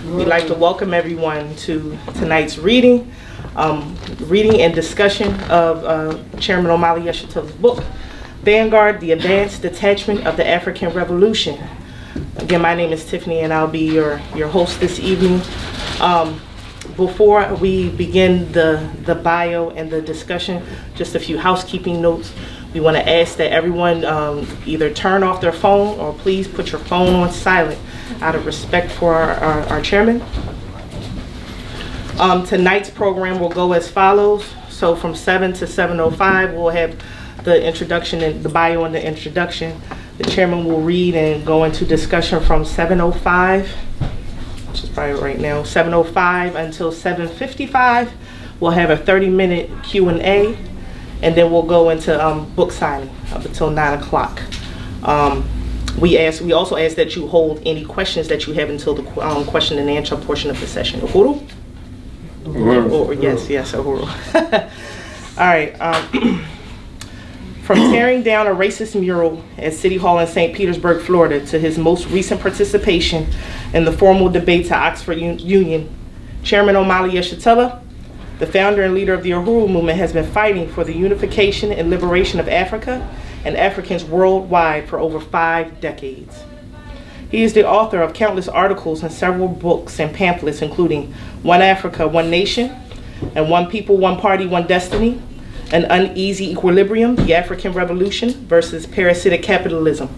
We'd like to welcome everyone to tonight's reading and discussion of Chairman Omali Yeshitela's book, Vanguard, the Advanced Detachment of the African Revolution. Again, my name is Tiffany and I'll be your host this evening. Before we begin the bio and the discussion, just a few housekeeping notes. We want to ask that everyone either turn off their phone or please put your phone on silent out of respect for our chairman. Tonight's program will go as follows. So from 7 to 7:05, we'll have the introduction and the bio and the introduction. The chairman will read and go into discussion from 7:05, which is probably right now, 7:05 until 7:55. We'll have a 30-minute Q&A, and then we'll go into book signing up until 9 o'clock. We also ask that you hold any questions that you have until the question and answer portion of the session. Uhuru? Uhuru. Yes, Uhuru. All right. From tearing down a racist mural at City Hall in St. Petersburg, Florida, to his most recent participation in the formal debates at Oxford Union, Chairman Omali Yeshitela, the founder and leader of the Uhuru movement, has been fighting for the unification and liberation of Africa and Africans worldwide for over 5 decades. He is the author of countless articles and several books and pamphlets, including One Africa, One Nation, and One People, One Party, One Destiny, An Uneasy Equilibrium, The African Revolution versus Parasitic Capitalism.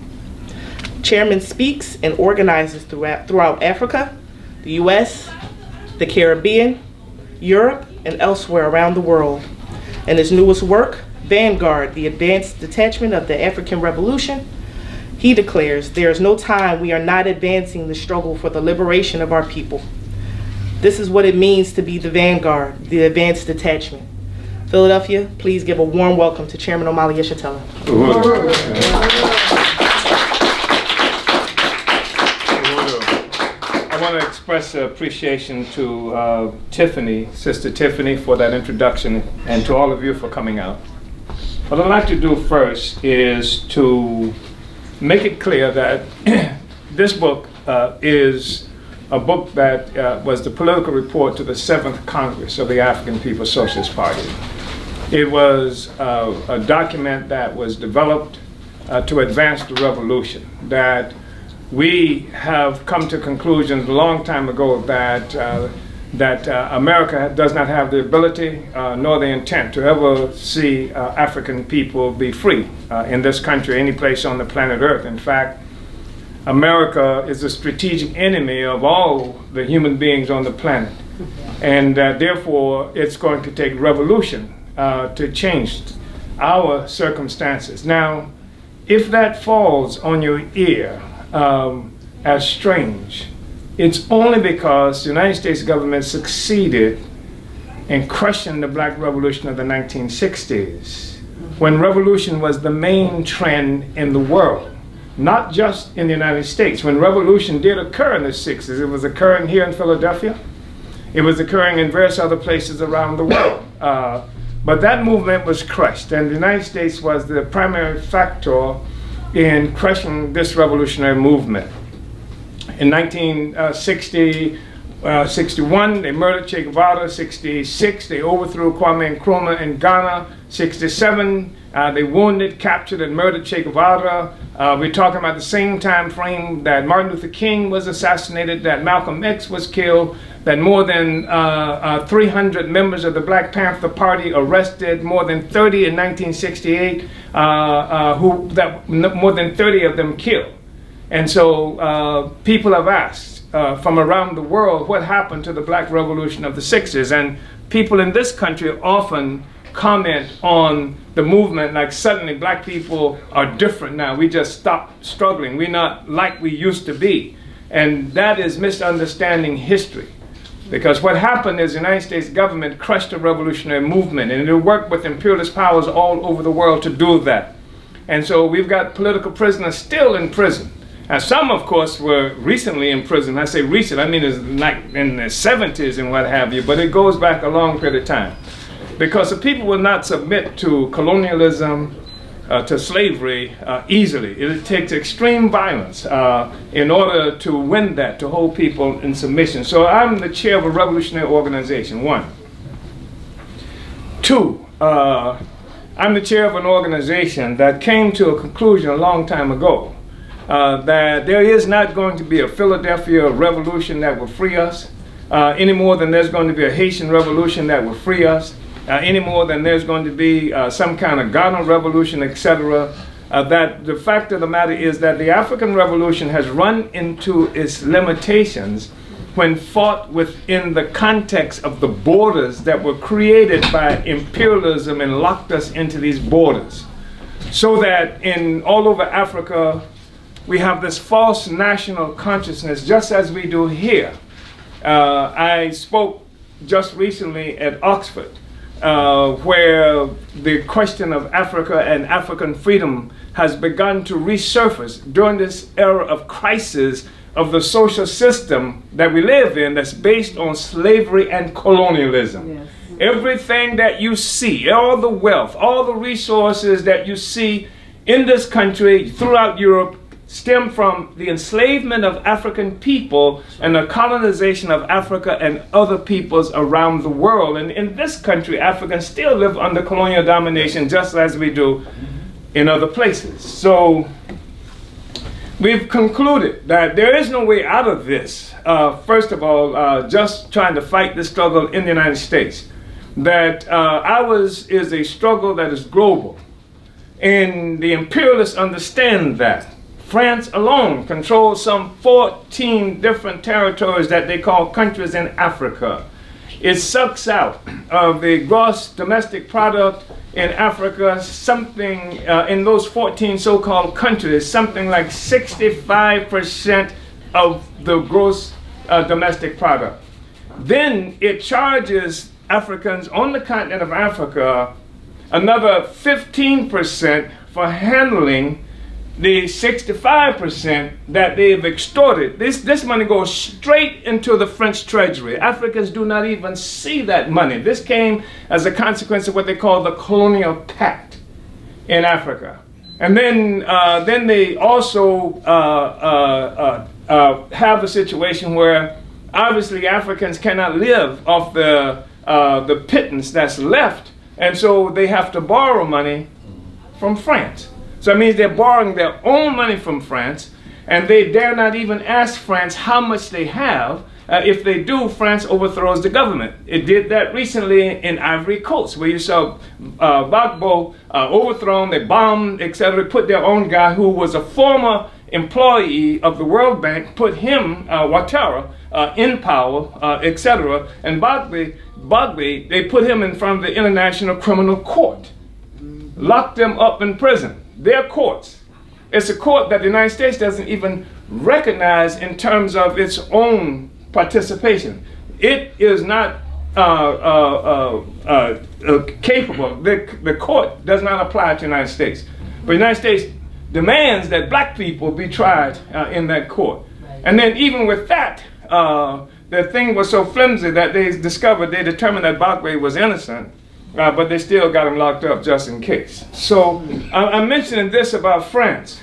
Chairman speaks and organizes throughout Africa, the US, the Caribbean, Europe, and elsewhere around the world. In his newest work, Vanguard, the Advanced Detachment of the African Revolution, he declares, "There is no time we are not advancing the struggle for the liberation of our people. This is what it means to be the Vanguard, the Advanced Detachment." Philadelphia, please give a warm welcome to Chairman Omali Yeshitela. I want to express appreciation to Tiffany, Sister Tiffany, for that introduction, and to all of you for coming out. What I'd like to do first is to make it clear that this book is a book that was the political report to the 7th Congress of the African People's Socialist Party. It was a document that was developed to advance the revolution, that we have come to conclusions a long time ago that America does not have the ability nor the intent to ever see African people be free in this country, any place on the planet Earth. In fact, America is a strategic enemy of all the human beings on the planet. And therefore, it's going to take revolution to change our circumstances. Now, if that falls on your ear as strange, it's only because the United States government succeeded in crushing the Black Revolution of the 1960s, when revolution was the main trend in the world, not just in the United States. When revolution did occur in the 60s, it was occurring here in Philadelphia, it was occurring in various other places around the world. But that movement was crushed, and the United States was the primary factor in crushing this revolutionary movement. In 1961, they murdered Che Guevara. 66, they overthrew Kwame Nkrumah in Ghana. 67, they wounded, captured, and murdered Che Guevara. We're talking about the same time frame that Martin Luther King was assassinated, that Malcolm X was killed, that more than 300 members of the Black Panther Party arrested, more than 30 in 1968, more than 30 of them killed. And so people have asked from around the world what happened to the Black Revolution of the 60s. And people in this country often comment on the movement like suddenly black people are different now. We just stopped struggling. We're not like we used to be. And that is misunderstanding history. Because what happened is the United States government crushed the revolutionary movement, and it worked with imperialist powers all over the world to do that. And so we've got political prisoners still in prison. And some, of course, were recently in prison. I say recent, I mean it's like in the 70s and what have you, but it goes back a long period of time. Because the people will not submit to colonialism, to slavery easily. It takes extreme violence in order to win that, to hold people in submission. So I'm the chair of a revolutionary organization, one. Two, I'm the chair of an organization that came to a conclusion a long time ago that there is not going to be a Philadelphia revolution that will free us any more than there's going to be a Haitian revolution that will free us. Any more than there's going to be some kind of Ghana revolution, etc. That the fact of the matter is that the African Revolution has run into its limitations when fought within the context of the borders that were created by imperialism and locked us into these borders. So that in all over Africa, we have this false national consciousness, just as we do here. I spoke just recently at Oxford, where the question of Africa and African freedom has begun to resurface during this era of crisis of the social system that we live in that's based on slavery and colonialism. Yes. Everything that you see, all the wealth, all the resources that you see in this country, throughout Europe, stem from the enslavement of African people and the colonization of Africa and other peoples around the world. And in this country, Africans still live under colonial domination just as we do in other places. So we've concluded that there is no way out of this. First of all, just trying to fight this struggle in the United States. That ours is a struggle that is global. And the imperialists understand that. France alone controls some 14 different territories that they call countries in Africa. It sucks out of the gross domestic product in Africa something, in those 14 so-called countries, something like 65% of the gross domestic product. Then it charges Africans on the continent of Africa another 15% for handling the 65% that they've extorted. This money goes straight into the French treasury. Africans do not even see that money. This came as a consequence of what they call the colonial pact in Africa. And then they also have a situation where obviously Africans cannot live off the pittance that's left, and so they have to borrow money from France. So it means they're borrowing their own money from France, and they dare not even ask France how much they have. If they do, France overthrows the government. It did that recently in Ivory Coast, where you saw Gbagbo overthrown, they bombed, etc. Put their own guy who was a former employee of the World Bank, put him, Ouattara, in power, etc. And Bobbie, they put him in front of the International Criminal Court, locked him up in prison. Their courts. It's a court that the United States doesn't even recognize in terms of its own participation. It is not capable. The court does not apply to the United States. But the United States demands that black people be tried in that court. Right. And then even with that, the thing was so flimsy that they determined that Bobbie was innocent. But they still got him locked up just in case. So I'm mentioning this about France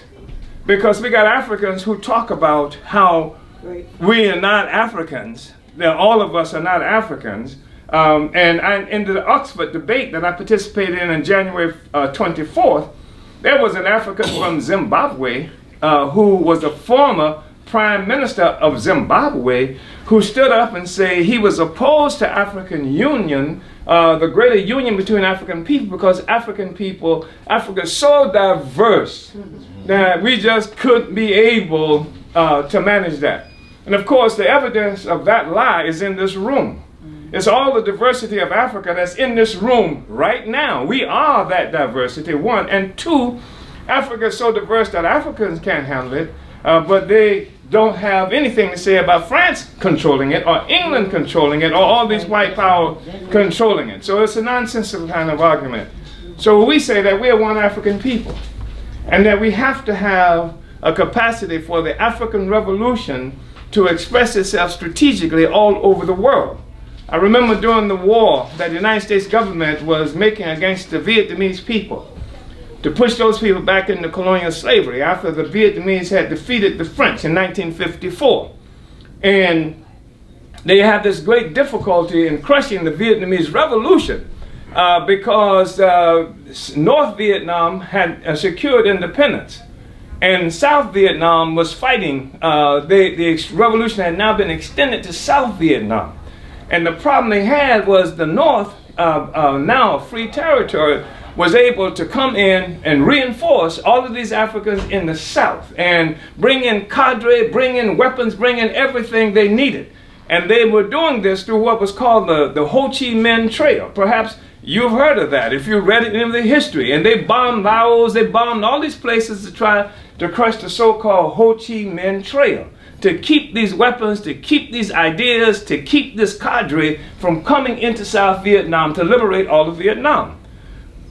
because we got Africans who talk about how we are not Africans, that all of us are not Africans. And in the Oxford debate that I participated in January 24th, there was an African from Zimbabwe who was a former prime minister of Zimbabwe who stood up and said he was opposed to African union, the greater union between African people, because Africa is so diverse that we just couldn't be able to manage that. And of course, the evidence of that lie is in this room. It's all the diversity of Africa that's in this room right now. We are that diversity, one. And two, Africa is so diverse that Africans can't handle it, but they don't have anything to say about France controlling it, or England controlling it, or all these white power controlling it. So it's a nonsensical kind of argument. So we say that we are one African people, and that we have to have a capacity for the African Revolution to express itself strategically all over the world. I remember during the war that the United States government was making against the Vietnamese people, to push those people back into colonial slavery after the Vietnamese had defeated the French in 1954. And they had this great difficulty in crushing the Vietnamese Revolution because North Vietnam had secured independence. And South Vietnam was fighting. The revolution had now been extended to South Vietnam. And the problem they had was the North, now a free territory, was able to come in and reinforce all of these Africans in the South and bring in cadre, bring in weapons, bring in everything they needed. And they were doing this through what was called the Ho Chi Minh Trail. Perhaps you've heard of that if you read it in the history. And they bombed Laos, they bombed all these places to try to crush the so-called Ho Chi Minh Trail, to keep these weapons, to keep these ideas, to keep this cadre from coming into South Vietnam to liberate all of Vietnam.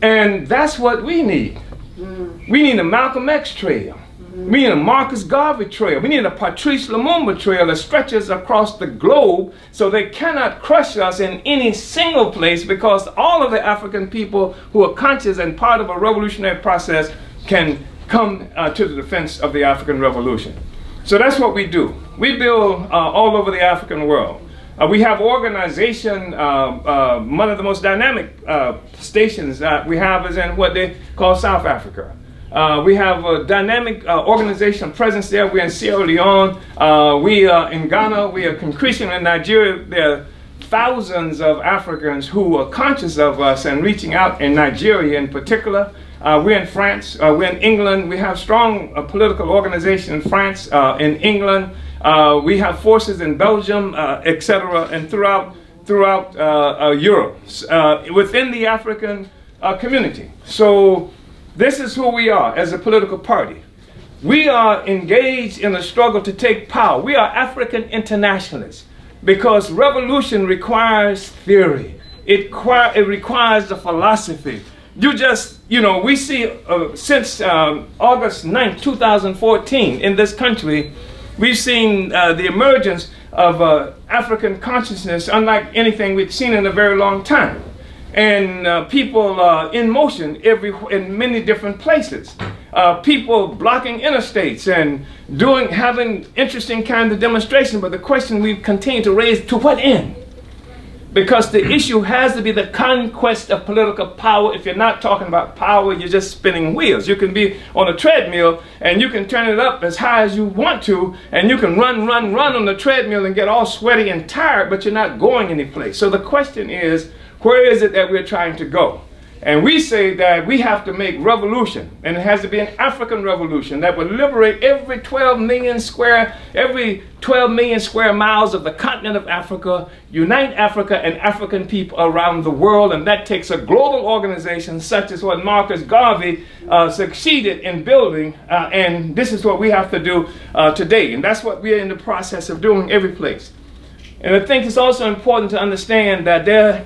And that's what we need. We need a Malcolm X trail. We need a Marcus Garvey trail. We need a Patrice Lumumba trail that stretches across the globe so they cannot crush us in any single place, because all of the African people who are conscious and part of a revolutionary process can come to the defense of the African Revolution. So that's what we do. We build all over the African world. We have organization, one of the most dynamic stations that we have is in what they call South Africa. We have a dynamic organization presence there. We're in Sierra Leone. We are in Ghana. We are increasingly in Nigeria. There are thousands of Africans who are conscious of us and reaching out in Nigeria in particular. We're in France. We're in England. We have strong political organization in France, in England. We have forces in Belgium, etc., and throughout Europe, within the African community. So this is who we are as a political party. We are engaged in a struggle to take power. We are African internationalists because revolution requires theory. It requires a philosophy. We see since August 9th, 2014 in this country, we've seen the emergence of African consciousness unlike anything we've seen in a very long time. And people in motion in many different places. People blocking interstates and having interesting kinds of demonstrations. But the question we continue to raise, to what end? Because the issue has to be the conquest of political power. If you're not talking about power, you're just spinning wheels. You can be on a treadmill and you can turn it up as high as you want to, and you can run on the treadmill and get all sweaty and tired, but you're not going anyplace. So the question is, where is it that we're trying to go? And we say that we have to make revolution, and it has to be an African revolution that would liberate every 12 million square miles of the continent of Africa, unite Africa and African people around the world. And that takes a global organization such as what Marcus Garvey succeeded in building. And this is what we have to do today. And that's what we're in the process of doing every place. And I think it's also important to understand that there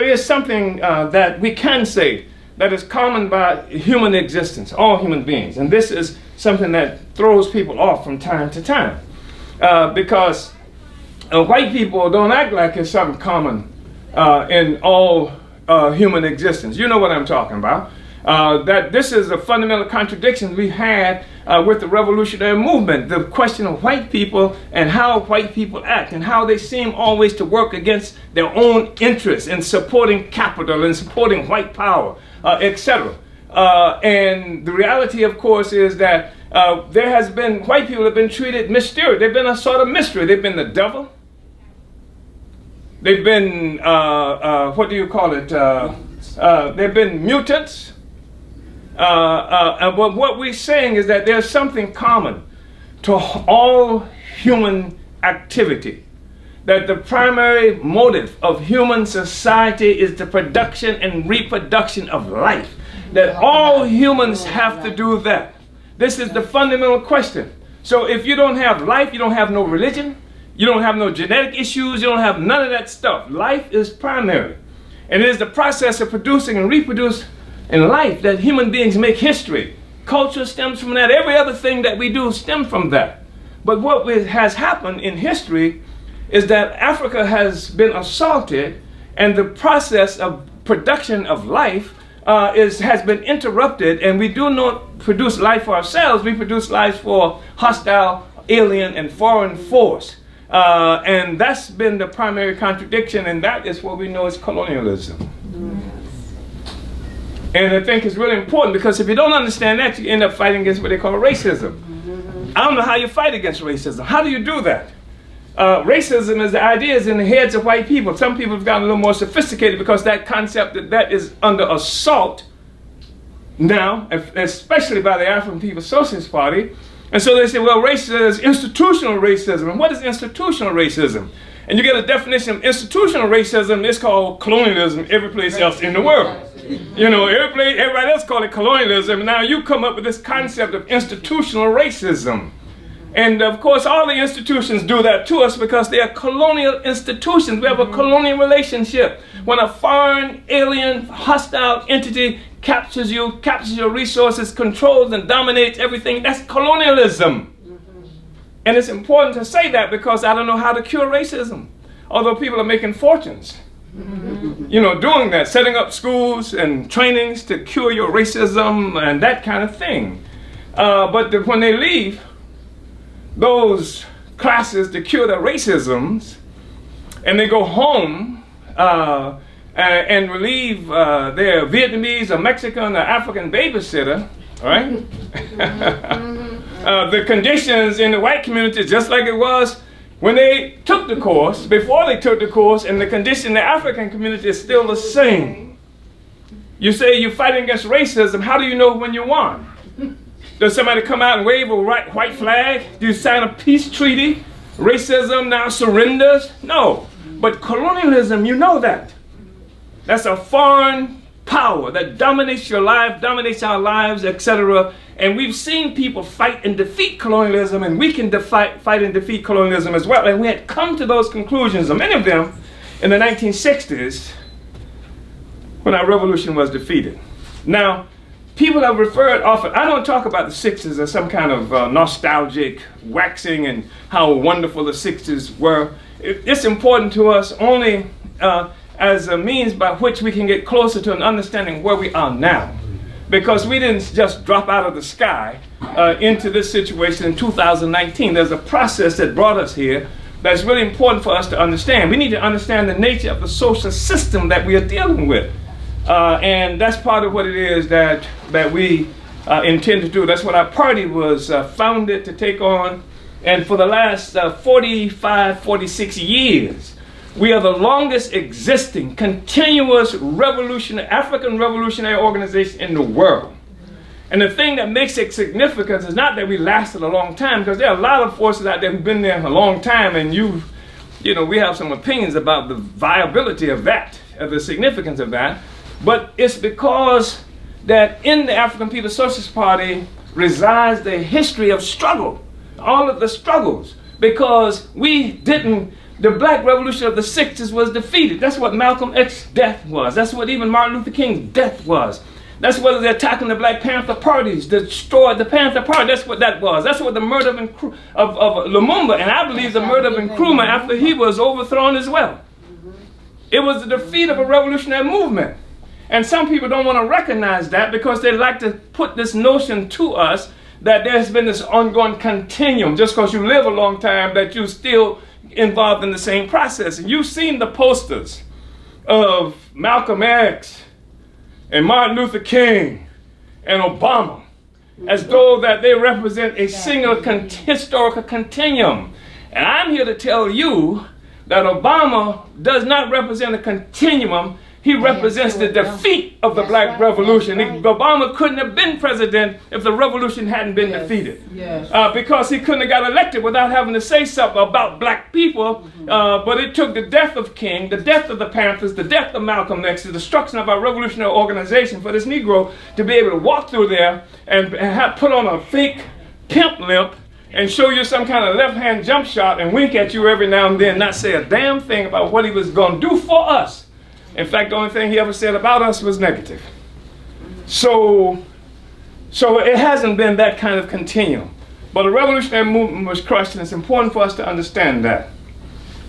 is something that we can say that is common by human existence, all human beings. And this is something that throws people off from time to time. Because white people don't act like it's something common in all human existence. You know what I'm talking about. That this is a fundamental contradiction we had with the revolutionary movement. The question of white people and how white people act and how they seem always to work against their own interests in supporting capital and supporting white power, etc. And the reality, of course, is that white people have been treated mysterious. They've been a sort of mystery. They've been the devil. They've been, what do you call it? They've been mutants. But what we're saying is that there's something common to all human activity. That the primary motive of human society is the production and reproduction of life. That all humans have to do that. This is the fundamental question. So if you don't have life, you don't have no religion, you don't have no genetic issues, you don't have none of that stuff. Life is primary. And it is the process of producing and reproducing in life that human beings make history. Culture stems from that. Every other thing that we do stems from that. But what has happened in history is that Africa has been assaulted, and the process of production of life has been interrupted, and we do not produce life for ourselves. We produce life for hostile, alien, and foreign force. And that's been the primary contradiction, and that is what we know as colonialism. And I think it's really important, because if you don't understand that, you end up fighting against what they call racism. I don't know how you fight against racism. How do you do that? Racism is the ideas in the heads of white people. Some people have gotten a little more sophisticated, because that concept that is under assault now, especially by the African People's Socialist Party. And so they say, well, racism is institutional racism. And what is institutional racism? And you get a definition of institutional racism. It's called colonialism every place else in the world. You know, everybody else call it colonialism. Now you come up with this concept of institutional racism. And of course, all the institutions do that to us, because they are colonial institutions. We have a colonial relationship. When a foreign, alien, hostile entity captures you, captures your resources, controls and dominates everything, that's colonialism. And it's important to say that, because I don't know how to cure racism. Although people are making fortunes, you know, doing that, setting up schools and trainings to cure your racism and that kind of thing. But when they leave those classes to cure their racisms, and they go home and relieve their Vietnamese or Mexican or African babysitter, right? The conditions in the white community is just like it was when they took the course, before they took the course, and the condition in the African community is still the same. You say you're fighting against racism. How do you know when you won? Does somebody come out and wave a white flag? Do you sign a peace treaty? Racism now surrenders? No. But colonialism, you know that. That's a foreign power that dominates your life, dominates our lives, etc. And we've seen people fight and defeat colonialism, and we can fight and defeat colonialism as well. And we had come to those conclusions, many of them, in the 1960s, when our revolution was defeated. Now, people have referred often, I don't talk about the 60s as some kind of nostalgic waxing and how wonderful the 60s were. It's important to us only as a means by which we can get closer to an understanding where we are now. Because we didn't just drop out of the sky into this situation in 2019. There's a process that brought us here that's really important for us to understand. We need to understand the nature of the social system that we are dealing with. And that's part of what it is that we intend to do. That's what our party was founded to take on. And for the last 45, 46 years, we are the longest existing continuous African revolutionary organization in the world. And the thing that makes it significant is not that we lasted a long time, because there are a lot of forces out there who've been there a long time, and you know, we have some opinions about the viability of that, of the significance of that. But it's because that in the African People's Socialist Party resides the history of struggle, all of the struggles, because the black revolution of the 60s was defeated. That's what Malcolm X's death was. That's what even Martin Luther King's death was. That's what the attack on the Black Panther parties destroyed the Panther Party. That's what that was. That's what the murder of Lumumba, and I believe the murder of Nkrumah after he was overthrown as well. It was the defeat of a revolutionary movement. And some people don't want to recognize that, because they like to put this notion to us that there's been this ongoing continuum, just because you live a long time, that you're still involved in the same process. And you've seen the posters of Malcolm X and Martin Luther King and Obama as though that they represent a single historical continuum. And I'm here to tell you that Obama does not represent a continuum. He represents the defeat of the black revolution. Obama couldn't have been president if the revolution hadn't been defeated. Because he couldn't have got elected without having to say something about black people. But it took the death of King, the death of the Panthers, the death of Malcolm X, the destruction of our revolutionary organization for this Negro to be able to walk through there and put on a fake pimp limp and show you some kind of left-hand jump shot and wink at you every now and then, not say a damn thing about what he was going to do for us. In fact, the only thing he ever said about us was negative. So it hasn't been that kind of continuum. But the revolutionary movement was crushed, and it's important for us to understand that.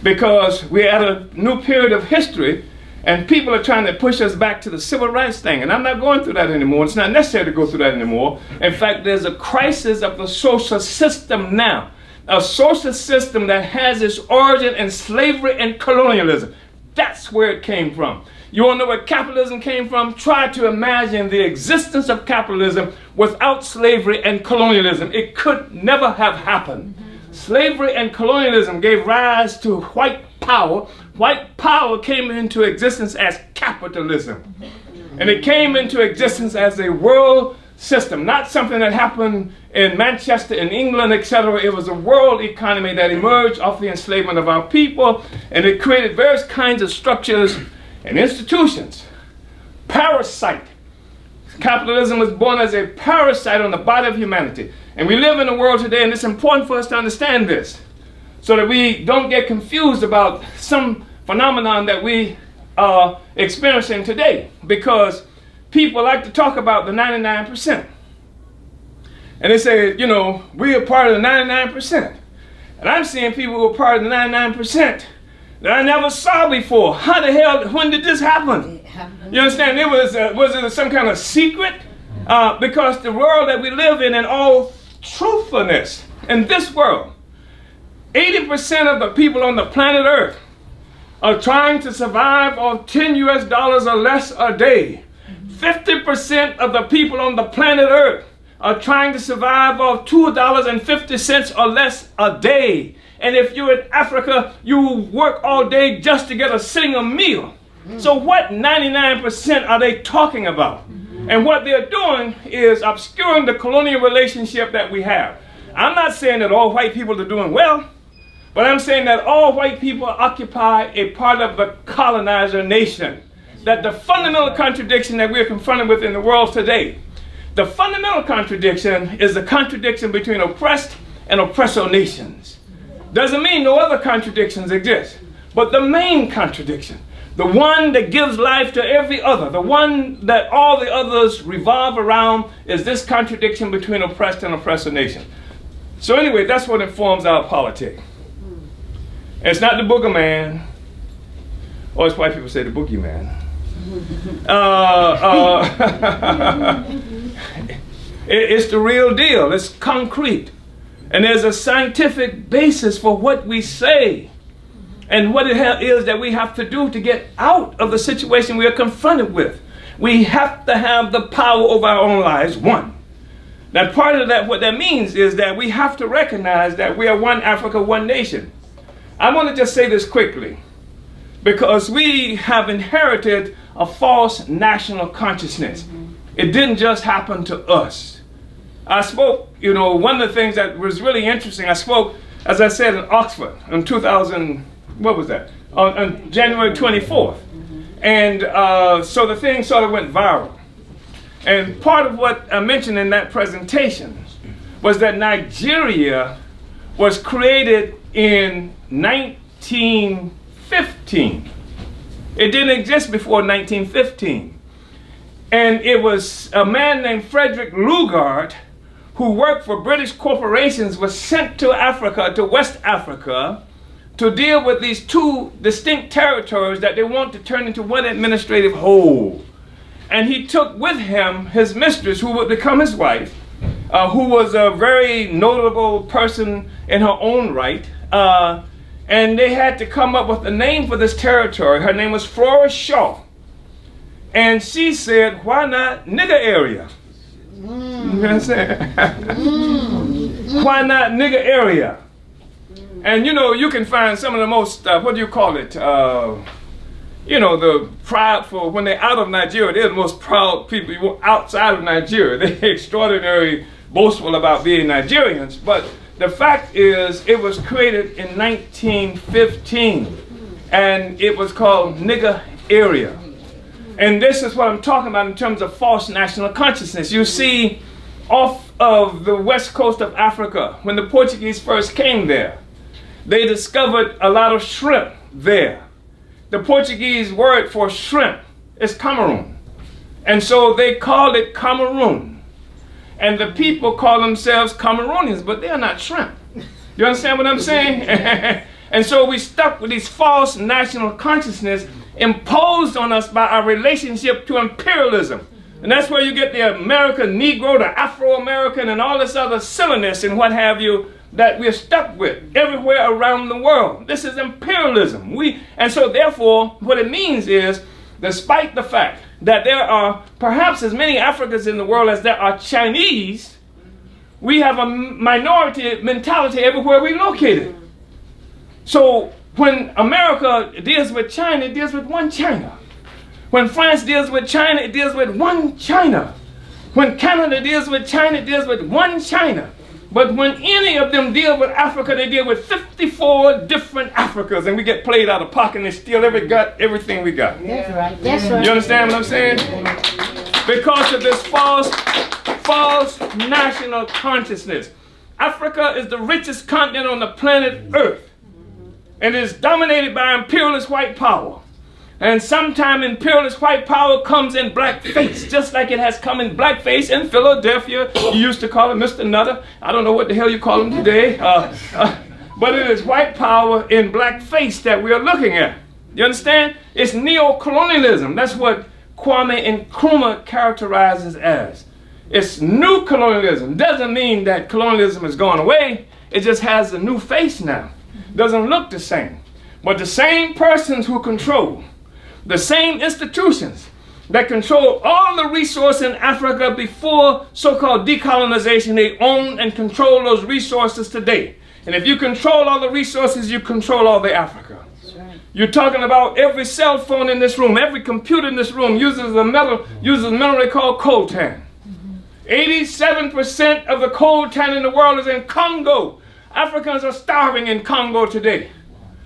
Because we're at a new period of history, And people are trying to push us back to the civil rights thing. And I'm not going through that anymore. It's not necessary to go through that anymore. In fact, there's a crisis of the social system now. A social system that has its origin in slavery and colonialism. That's where it came from. You want to know where capitalism came from? Try to imagine the existence of capitalism without slavery and colonialism. It could never have happened. Slavery and colonialism gave rise to white power. White power came into existence as capitalism. And it came into existence as a world system, not something that happened in Manchester, in England, etc. It was a world economy that emerged off the enslavement of our people, and it created various kinds of structures and institutions. Parasite. Capitalism was born as a parasite on the body of humanity. And we live in a world today, and it's important for us to understand this, so that we don't get confused about some phenomenon that we are experiencing today, because people like to talk about the 99%. And they say, you know, we are part of the 99%. And I'm seeing people who are part of the 99% that I never saw before. How the hell, when did this happen? You understand? Was it some kind of secret? Because the world that we live in all truthfulness, in this world, 80% of the people on the planet Earth are trying to survive on $10 or less a day. 50% of the people on the planet Earth are trying to survive off $2.50 or less a day. And if you're in Africa, you work all day just to get a single meal. So what 99% are they talking about? And what they're doing is obscuring the colonial relationship that we have. I'm not saying that all white people are doing well, but I'm saying that all white people occupy a part of the colonizer nation. That the fundamental contradiction that we're confronted with in the world today, the fundamental contradiction is the contradiction between oppressed and oppressor nations. Doesn't mean no other contradictions exist, but the main contradiction, the one that gives life to every other, the one that all the others revolve around, is this contradiction between oppressed and oppressor nation. So anyway, that's what informs our politics. It's not the boogeyman, or as white people say, the boogeyman. It's the real deal. It's concrete. And there's a scientific basis for what we say and what it is that we have to do to get out of the situation we are confronted with. We have to have the power over our own lives, one. Now, part of that, what that means is that we have to recognize that we are one Africa, one nation. I want to just say this quickly, because we have inherited a false national consciousness. It didn't just happen to us. I spoke, you know, one of the things that was really interesting, I spoke, as I said, in Oxford in 2000, what was that? On January 24th. And so the thing sort of went viral. And part of what I mentioned in that presentation was that Nigeria was created in 1915. It didn't exist before 1915. And it was a man named Frederick Lugard, who worked for British corporations, was sent to Africa, to West Africa, to deal with these two distinct territories that they want to turn into one administrative whole. And he took with him his mistress, who would become his wife, who was a very notable person in her own right. And they had to come up with a name for this territory. Her name was Flora Shaw. And she said, why not nigger area? You know what I'm saying? Why not nigger area? And you know, you can find some of the most, what do you call it? You know, the proudful, when they're out of Nigeria, they're the most proud people outside of Nigeria. They're extraordinarily boastful about being Nigerians. But the fact is, it was created in 1915, and it was called nigger area. And this is what I'm talking about in terms of false national consciousness. You see, off of the west coast of Africa, when the Portuguese first came there, they discovered a lot of shrimp there. The Portuguese word for shrimp is Cameroon. And so they called it Cameroon. And the people call themselves Cameroonians, but they're not shrimp. You understand what I'm saying? And so we stuck with these false national consciousness, imposed on us by our relationship to imperialism. And that's where you get the American Negro, the Afro-American, and all this other silliness and what have you that we're stuck with everywhere around the world. This is imperialism. And so therefore, what it means is, despite the fact that there are perhaps as many Africans in the world as there are Chinese, we have a minority mentality everywhere we're located. So when America deals with China, it deals with one China. When France deals with China, it deals with one China. When Canada deals with China, it deals with one China. But when any of them deal with Africa, they deal with 54 different Africas, and we get played out of pocket and they steal everything we got. That's right. That's right. You understand what I'm saying? Because of this false national consciousness. Africa is the richest continent on the planet Earth, and is dominated by imperialist white power. And sometime imperialist white power comes in blackface, just like it has come in blackface in Philadelphia. You used to call him Mr. Nutter. I don't know what the hell you call him today. But it is white power in blackface that we are looking at. You understand? It's neo-colonialism. That's what Kwame Nkrumah characterizes as. It's new colonialism. Doesn't mean that colonialism has gone away. It just has a new face now. Doesn't look the same. But the same persons who control, the same institutions that control all the resources in Africa before so-called decolonization, they own and control those resources today. And if you control all the resources, you control all the Africa. Right. You're talking about every cell phone in this room, every computer in this room uses a mineral called coltan. 87% of the coltan in the world is in Congo. Africans are starving in Congo today.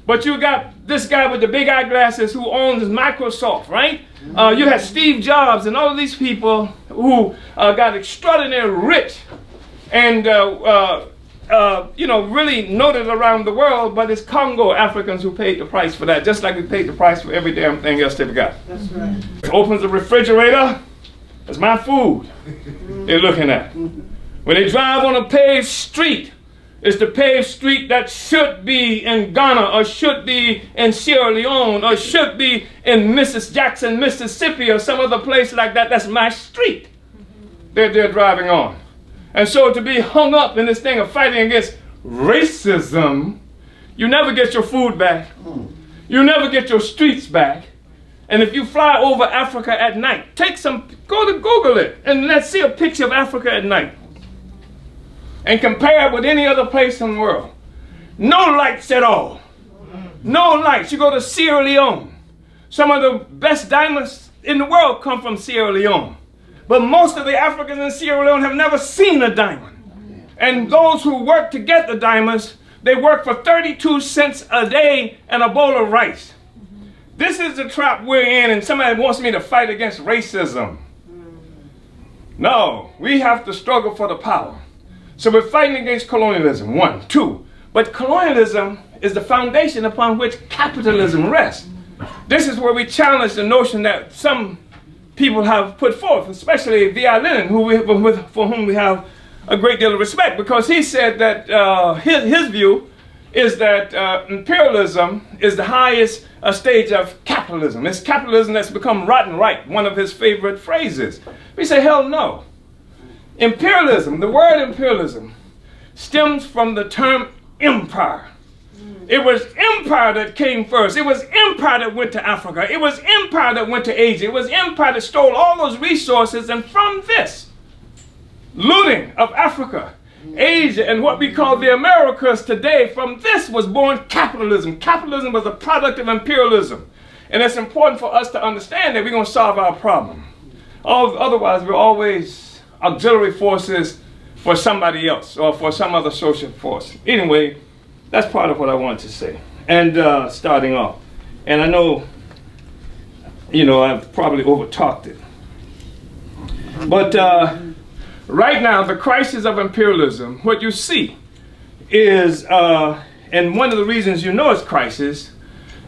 But you got this guy with the big eyeglasses who owns Microsoft, right? You had Steve Jobs and all of these people who got extraordinarily rich and, really noted around the world, but it's Congo Africans who paid the price for that, just like we paid the price for every damn thing else they've got. That's right. Opens the refrigerator, that's my food they're looking at. When they drive on a paved street, it's the paved street that should be in Ghana, or should be in Sierra Leone, or should be in Mrs. Jackson, Mississippi, or some other place like that. That's my street they're driving on. And so to be hung up in this thing of fighting against racism, you never get your food back. You never get your streets back. And if you fly over Africa at night, go to Google it, and let's see a picture of Africa at night. And compare it with any other place in the world. No lights at all. No lights. You go to Sierra Leone. Some of the best diamonds in the world come from Sierra Leone. But most of the Africans in Sierra Leone have never seen a diamond. And those who work to get the diamonds, they work for 32 cents a day and a bowl of rice. This is the trap we're in, and somebody wants me to fight against racism. No, we have to struggle for the power. So we're fighting against colonialism, 1. 2, but colonialism is the foundation upon which capitalism rests. This is where we challenge the notion that some people have put forth, especially V.I. Lenin, for whom we have a great deal of respect, because he said that his view is that imperialism is the highest stage of capitalism. It's capitalism that's become rotten right, one of his favorite phrases. We say, hell no. Imperialism, the word imperialism, stems from the term empire. It was empire that came first. It was empire that went to Africa. It was empire that went to Asia. It was empire that stole all those resources, and from this looting of Africa, Asia, and what we call the Americas today, from this was born capitalism. Capitalism was a product of imperialism. And it's important for us to understand that we're going to solve our problem. Otherwise, we're always auxiliary forces for somebody else or for some other social force. Anyway, that's part of what I wanted to say. And starting off, and I know, I've probably over-talked it. But right now, the crisis of imperialism, what you see is, and one of the reasons you know it's crisis,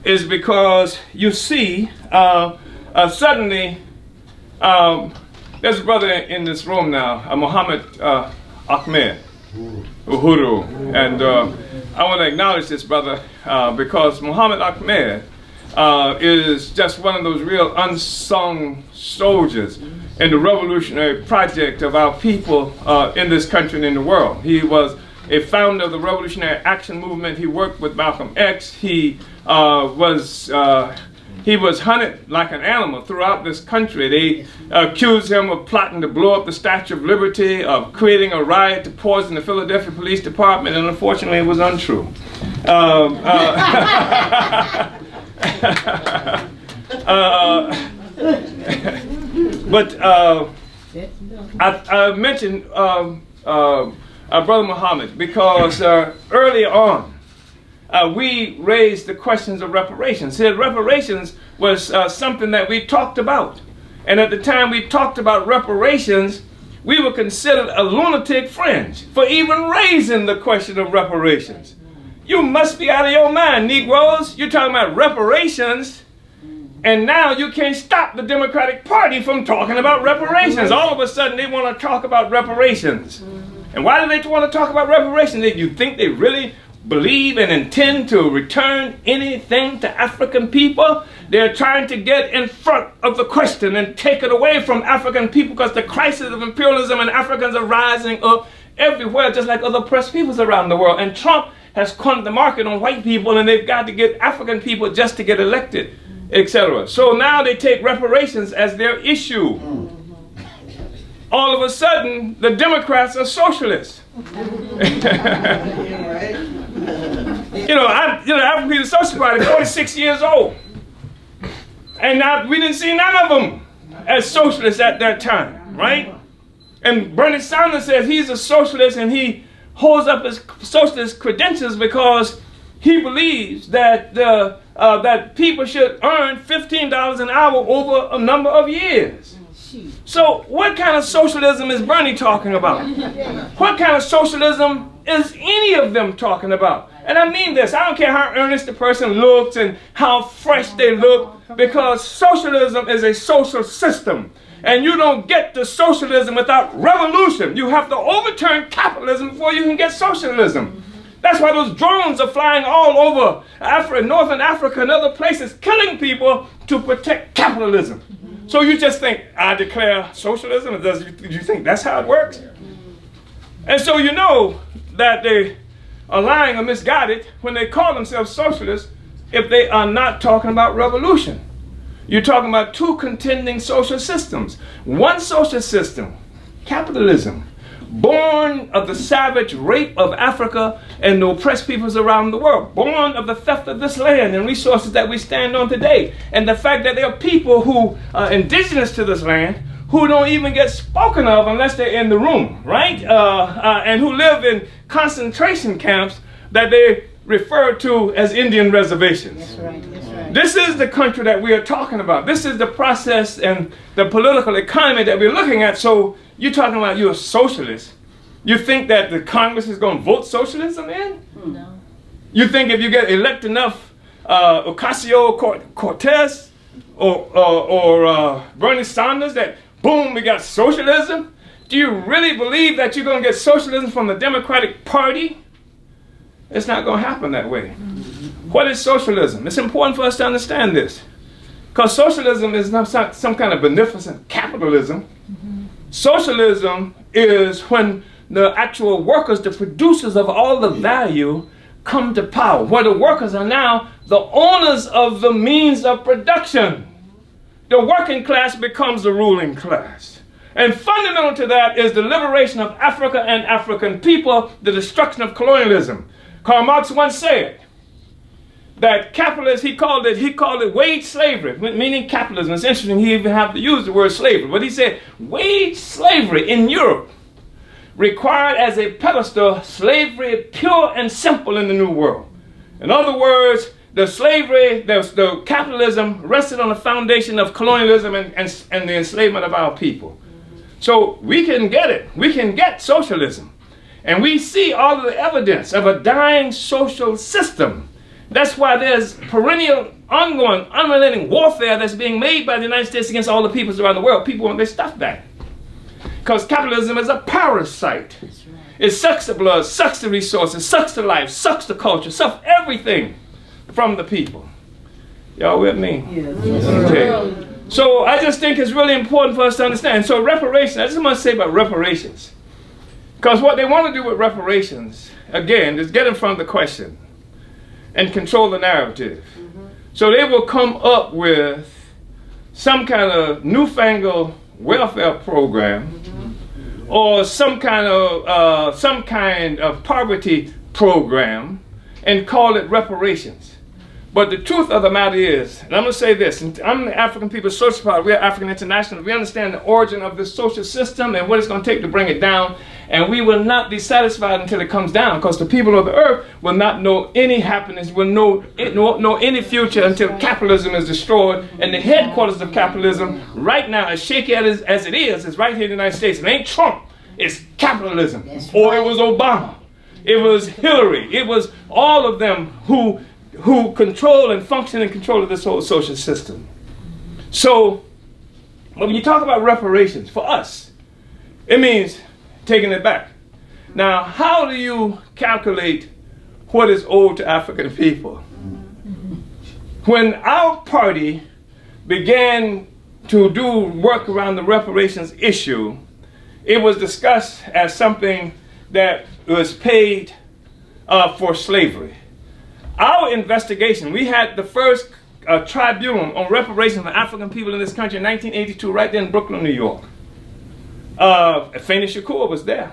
is because you see suddenly, there's a brother in this room now, Muhammad Ahmed, Uhuru, and I want to acknowledge this brother because Muhammad Ahmed is just one of those real unsung soldiers in the revolutionary project of our people in this country and in the world. He was a founder of the Revolutionary Action Movement. He worked with Malcolm X. He was hunted like an animal throughout this country. They accused him of plotting to blow up the Statue of Liberty, of creating a riot to poison the Philadelphia Police Department, and unfortunately it was untrue. But I mentioned Brother Muhammad because early on we raised the questions of reparations. See, reparations was something that we talked about. And at the time we talked about reparations, we were considered a lunatic fringe for even raising the question of reparations. You must be out of your mind, Negroes. You're talking about reparations, and now you can't stop the Democratic Party from talking about reparations. All of a sudden they want to talk about reparations. And why do they want to talk about reparations? You think they really believe and intend to return anything to African people? They're trying to get in front of the question and take it away from African people, because the crisis of imperialism and Africans are rising up everywhere, just like other oppressed peoples around the world. And Trump has cornered the market on white people, and they've got to get African people just to get elected, etc. So now they take reparations as their issue. All of a sudden, the Democrats are socialists. African People's Social Party, 46 years old. And now we didn't see none of them as socialists at that time, right? And Bernie Sanders says he's a socialist, and he holds up his socialist credentials because he believes that that people should earn $15 an hour over a number of years. So what kind of socialism is Bernie talking about? What kind of socialism is any of them talking about? And I mean this, I don't care how earnest the person looks and how fresh they look, because socialism is a social system. And you don't get to socialism without revolution. You have to overturn capitalism before you can get socialism. That's why those drones are flying all over Africa, Northern Africa and other places, killing people to protect capitalism. So you just think, I declare socialism? Do you think that's how it works? And so you know that they are lying or misguided when they call themselves socialists if they are not talking about revolution. You're talking about two contending social systems. One social system, capitalism, born of the savage rape of Africa and the oppressed peoples around the world, born of the theft of this land and resources that we stand on today, and the fact that there are people who are indigenous to this land who don't even get spoken of unless they're in the room, right? And who live in concentration camps that they refer to as Indian reservations. That's right, that's right. This is the country that we are talking about. This is the process and the political economy that we're looking at. So you're talking about you're a socialist. You think that the Congress is going to vote socialism in? No. You think if you get elect enough Ocasio-Cortez or Bernie Sanders that boom, we got socialism? Do you really believe that you're going to get socialism from the Democratic Party? It's not going to happen that way. What is socialism? It's important for us to understand this, because socialism is not some kind of beneficent capitalism. Socialism is when the actual workers, the producers of all the value, come to power, where the workers are now the owners of the means of production. The working class becomes the ruling class. And fundamental to that is the liberation of Africa and African people, the destruction of colonialism. Karl Marx once said that capitalists, he called it wage slavery, meaning capitalism. It's interesting he even have to use the word slavery, but he said wage slavery in Europe required as a pedestal slavery pure and simple in the New World. In other words, the slavery, the capitalism rested on the foundation of colonialism and the enslavement of our people. So we can get it. We can get socialism. And we see all of the evidence of a dying social system. That's why there's perennial, ongoing, unrelenting warfare that's being made by the United States against all the peoples around the world. People want their stuff back. Because capitalism is a parasite. It sucks the blood, sucks the resources, sucks the life, sucks the culture, sucks everything from the people. Y'all with me? Yes. Okay. So I just think it's really important for us to understand. So reparations, I just want to say about reparations. Because what they want to do with reparations, again, is get in front of the question and control the narrative. So they will come up with some kind of newfangled welfare program or some kind of poverty program and call it reparations. But the truth of the matter is, and I'm going to say this, and I'm the African People's Social Party, we're African International, we understand the origin of this social system and what it's going to take to bring it down, and we will not be satisfied until it comes down, because the people of the earth will not know any happiness, will know any future until capitalism is destroyed, and the headquarters of capitalism right now, as shaky as it is right here in the United States. It ain't Trump, it's capitalism. Or it was Obama, it was Hillary, it was all of them who control and function in control of this whole social system. So when you talk about reparations, for us, it means taking it back. Now, how do you calculate what is owed to African people? When our party began to do work around the reparations issue, it was discussed as something that was paid for slavery. Our investigation, we had the first tribunal on reparations for African people in this country in 1982, right there in Brooklyn, New York. Afeni Shakur was there.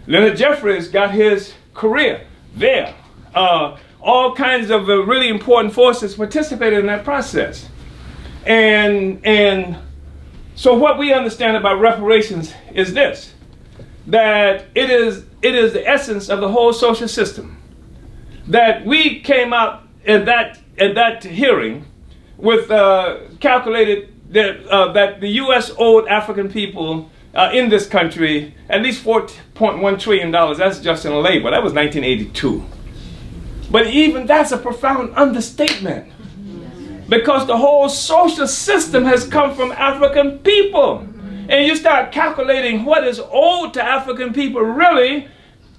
Leonard Jeffries got his career there. All kinds of really important forces participated in that process. And so what we understand about reparations is this, that it is the essence of the whole social system. That we came out at that hearing with calculated that the U.S. owed African people in this country at least $4.1 trillion. That's just in labor. That was 1982. But even that's a profound understatement, because the whole social system has come from African people. And you start calculating what is owed to African people, really.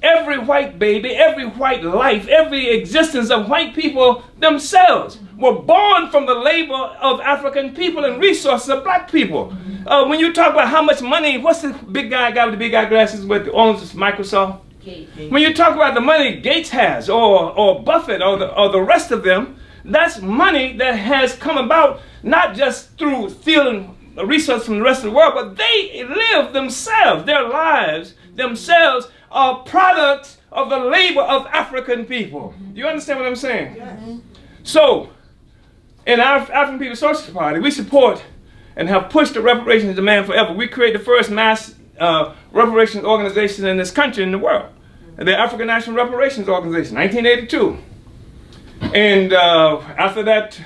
Every white baby, every white life, every existence of white people themselves were born from the labor of African people and resources of black people. When you talk about how much money, what's the big guy with the big eye glasses with owns Microsoft? Gates. When you talk about the money Gates has, or Buffett, or the rest of them, that's money that has come about not just through stealing resources from the rest of the world, but they live themselves, their lives themselves are products of the labor of African people. Do you understand what I'm saying? Yes. So, in our African People's Socialist Party, we support and have pushed the reparations demand forever. We created the first mass reparations organization in this country, in the world. The African National Reparations Organization, 1982. And after that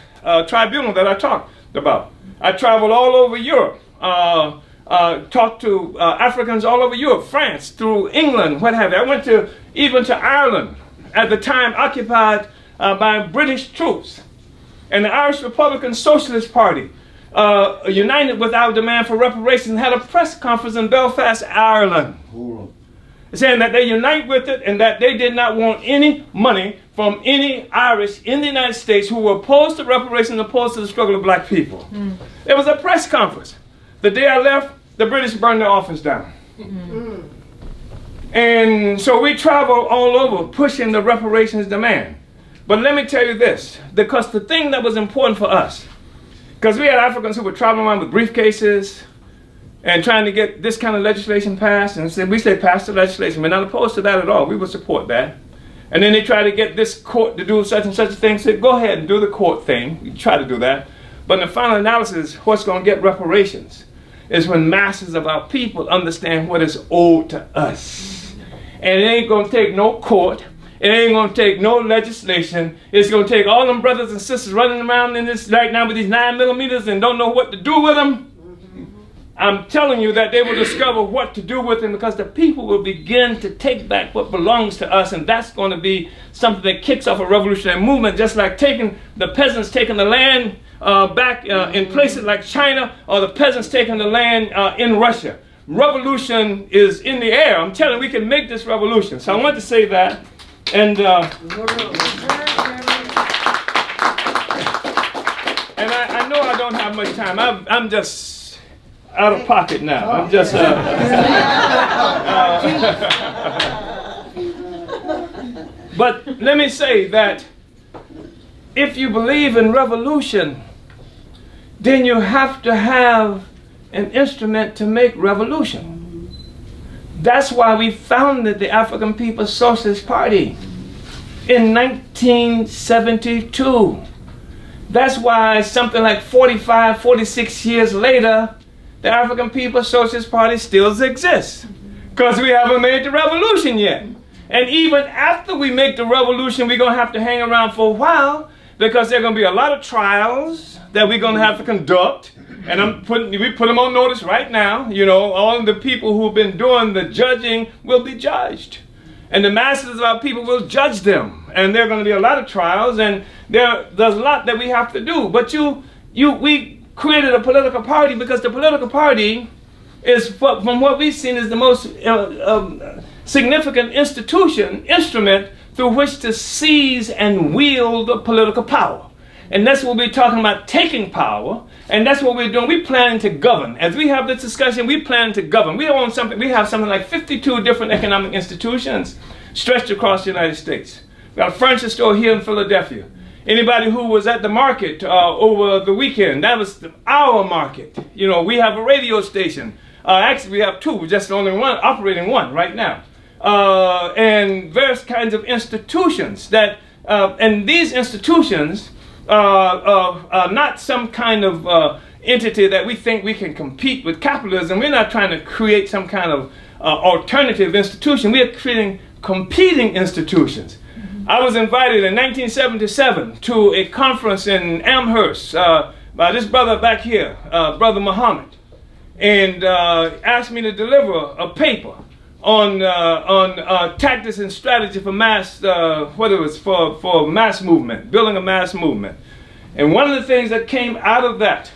tribunal that I talked about, I traveled all over Europe. Talked to Africans all over Europe, France, through England, what have you. I went even to Ireland, at the time occupied by British troops. And the Irish Republican Socialist Party, united with our demand for reparations, had a press conference in Belfast, Ireland, saying that they unite with it and that they did not want any money from any Irish in the United States who were opposed to reparations, opposed to the struggle of black people. It was a press conference. The day I left, the British burned their office down. And so we traveled all over pushing the reparations demand. But let me tell you this, because the thing that was important for us, because we had Africans who were traveling around with briefcases and trying to get this kind of legislation passed, and we say pass the legislation. We're not opposed to that at all. We would support that. And then they try to get this court to do such and such a thing. Say, go ahead and do the court thing. You try to do that. But in the final analysis, what's going to get reparations is when masses of our people understand what is owed to us. And it ain't going to take no court. It ain't going to take no legislation. It's going to take all them brothers and sisters running around in this right now with these 9mm and don't know what to do with them. I'm telling you that they will discover what to do with them, because the people will begin to take back what belongs to us, and that's going to be something that kicks off a revolutionary movement, just like the peasants taking the land back in places like China, or the peasants taking the land in Russia. Revolution is in the air. I'm telling you, we can make this revolution. So I want to say that. And much time. I'm just out of pocket now. I'm just. But let me say that if you believe in revolution, then you have to have an instrument to make revolution. That's why we founded the African People's Socialist Party in 1972. That's why something like 45, 46 years later, the African People's Socialist Party still exists. Because we haven't made the revolution yet. And even after we make the revolution, we're going to have to hang around for a while, because there are going to be a lot of trials that we're going to have to conduct. And we put them on notice right now. You know, all of the people who've been doing the judging will be judged. And the masses of our people will judge them. And there are going to be a lot of trials, and there's a lot that we have to do. But we created a political party because the political party is, from what we've seen, is the most significant instrument through which to seize and wield political power. And that's what we're talking about, taking power. And that's what we're doing. We're planning to govern. As we have this discussion, we plan to govern. We have something like 52 different economic institutions stretched across the United States. We got a furniture store here in Philadelphia. Anybody who was at the market over the weekend, that was our market. You know, we have a radio station. Actually, we have two. We're just the only one operating one right now. And various kinds of institutions that, and these institutions are not some kind of entity that we think we can compete with capitalism. We're not trying to create some kind of alternative institution. We are creating competing institutions. I was invited in 1977 to a conference in Amherst by this brother back here, Brother Muhammad, and asked me to deliver a paper on tactics and strategy for mass, for mass movement, building a mass movement. And one of the things that came out of that,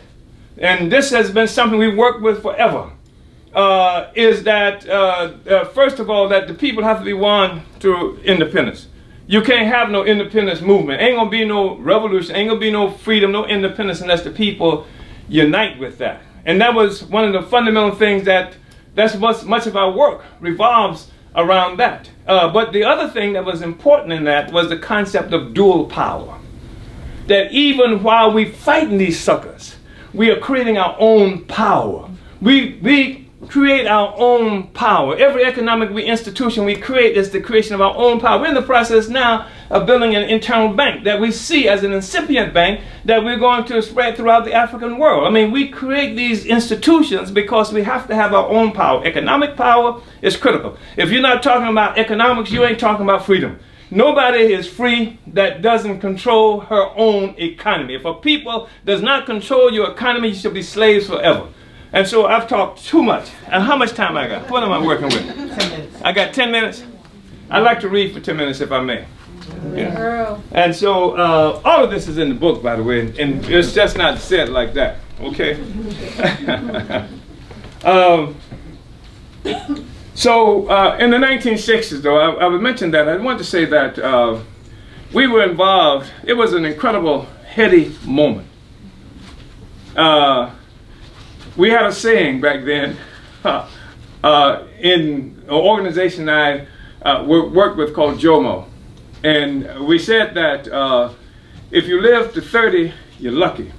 and this has been something we've worked with forever, is that first of all, that the people have to be won through independence. You can't have no independence movement. Ain't gonna be no revolution, ain't gonna be no freedom, no independence unless the people unite with that. And that was one of the fundamental things that's much of our work revolves around that. But the other thing that was important in that was the concept of dual power. That even while we fighting these suckers, we are creating our own power. We create our own power. Every economic institution we create is the creation of our own power. We're in the process now of building an internal bank that we see as an incipient bank that we're going to spread throughout the African world. I mean, we create these institutions because we have to have our own power. Economic power is critical. If you're not talking about economics, you ain't talking about freedom. Nobody is free that doesn't control her own economy. If a people does not control your economy, you should be slaves forever. And so I've talked too much. And how much time I got? What am I working with? 10 minutes. I got 10 minutes? I'd like to read for 10 minutes if I may. Yeah. And so all of this is in the book, by the way, and it's just not said like that, okay? So in the 1960s, though, I would mention that. I wanted to say that we were involved. It was an incredible, heady moment. We had a saying back then in an organization I worked with called JOMO. And we said that if you live to 30, you're lucky.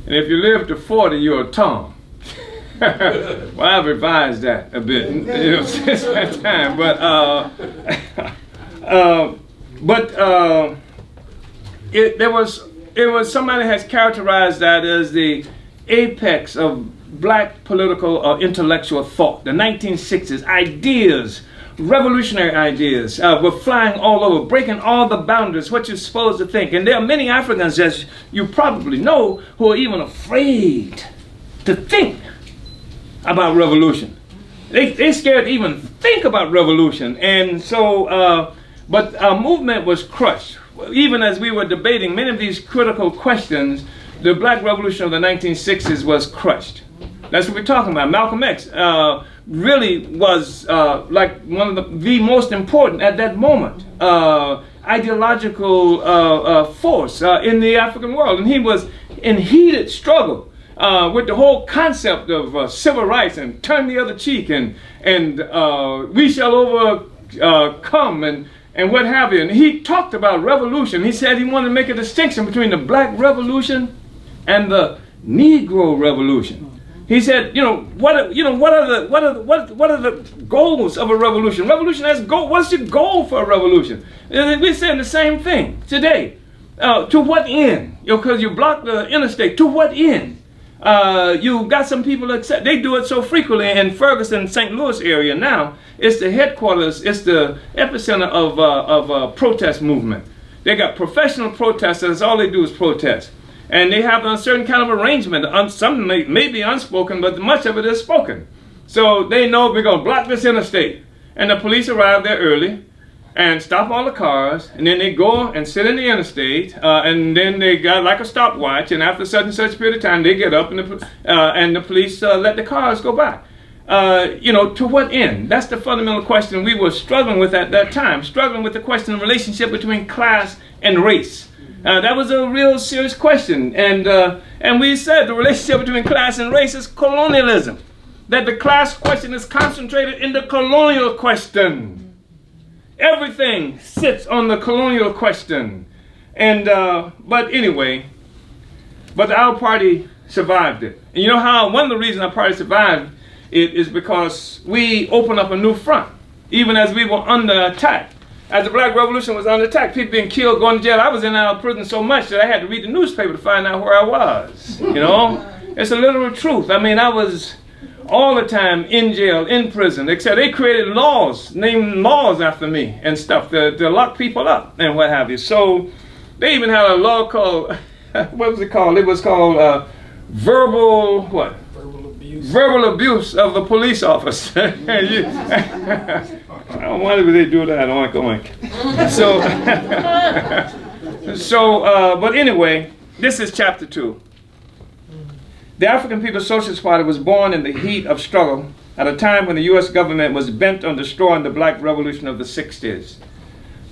And if you live to 40, you're a Tom. Well, I've revised that a bit, since that time. It was somebody has characterized that as the apex of black political or intellectual thought. The 1960s, ideas, revolutionary ideas were flying all over, breaking all the boundaries, what you're supposed to think. And there are many Africans, as you probably know, who are even afraid to think about revolution. They're scared to even think about revolution. And so, but our movement was crushed. Even as we were debating many of these critical questions, the black revolution of the 1960s was crushed. That's what we're talking about. Malcolm X really was like one of the most important at that moment ideological force in the African world. And in heated struggle with the whole concept of civil rights and turn the other cheek and we shall overcome and what have you. And he talked about revolution. He said he wanted to make a distinction between the black revolution and the Negro revolution. He said, what are the goals of a revolution? Revolution has goal. What's the goal for a revolution? We're saying the same thing today. To what end? Because you block the interstate. To what end? You got some people accept. They do it so frequently in Ferguson, St. Louis area now. It's the headquarters. It's the epicenter of protest movement. They got professional protesters. All they do is protest. And they have a certain kind of arrangement. Some may be unspoken, but much of it is spoken. So they know we're going to block this interstate. And the police arrive there early and stop all the cars. And then they go and sit in the interstate. And then they got like a stopwatch. And after such and such period of time, they get up and the police let the cars go by. To what end? That's the fundamental question we were struggling with at that time. Struggling with the question of relationship between class and race. That was a real serious question, and we said the relationship between class and race is colonialism. That the class question is concentrated in the colonial question. Everything sits on the colonial question, but our party survived it. And you know how? One of the reasons our party survived it is because we opened up a new front, even as we were under attack. As the Black Revolution was under attack, people being killed, going to jail. I was in and out of prison so much that I had to read the newspaper to find out where I was. It's a literal truth. I mean, I was all the time in jail, in prison, except they created laws, named laws after me and stuff to lock people up and what have you. So they even had a law called, what was it called? It was called verbal abuse of the police officer. Why did they do that? Oink, oink. But anyway, this is chapter 2. The African People's Socialist Party was born in the heat of struggle at a time when the U.S. government was bent on destroying the Black Revolution of the 60s.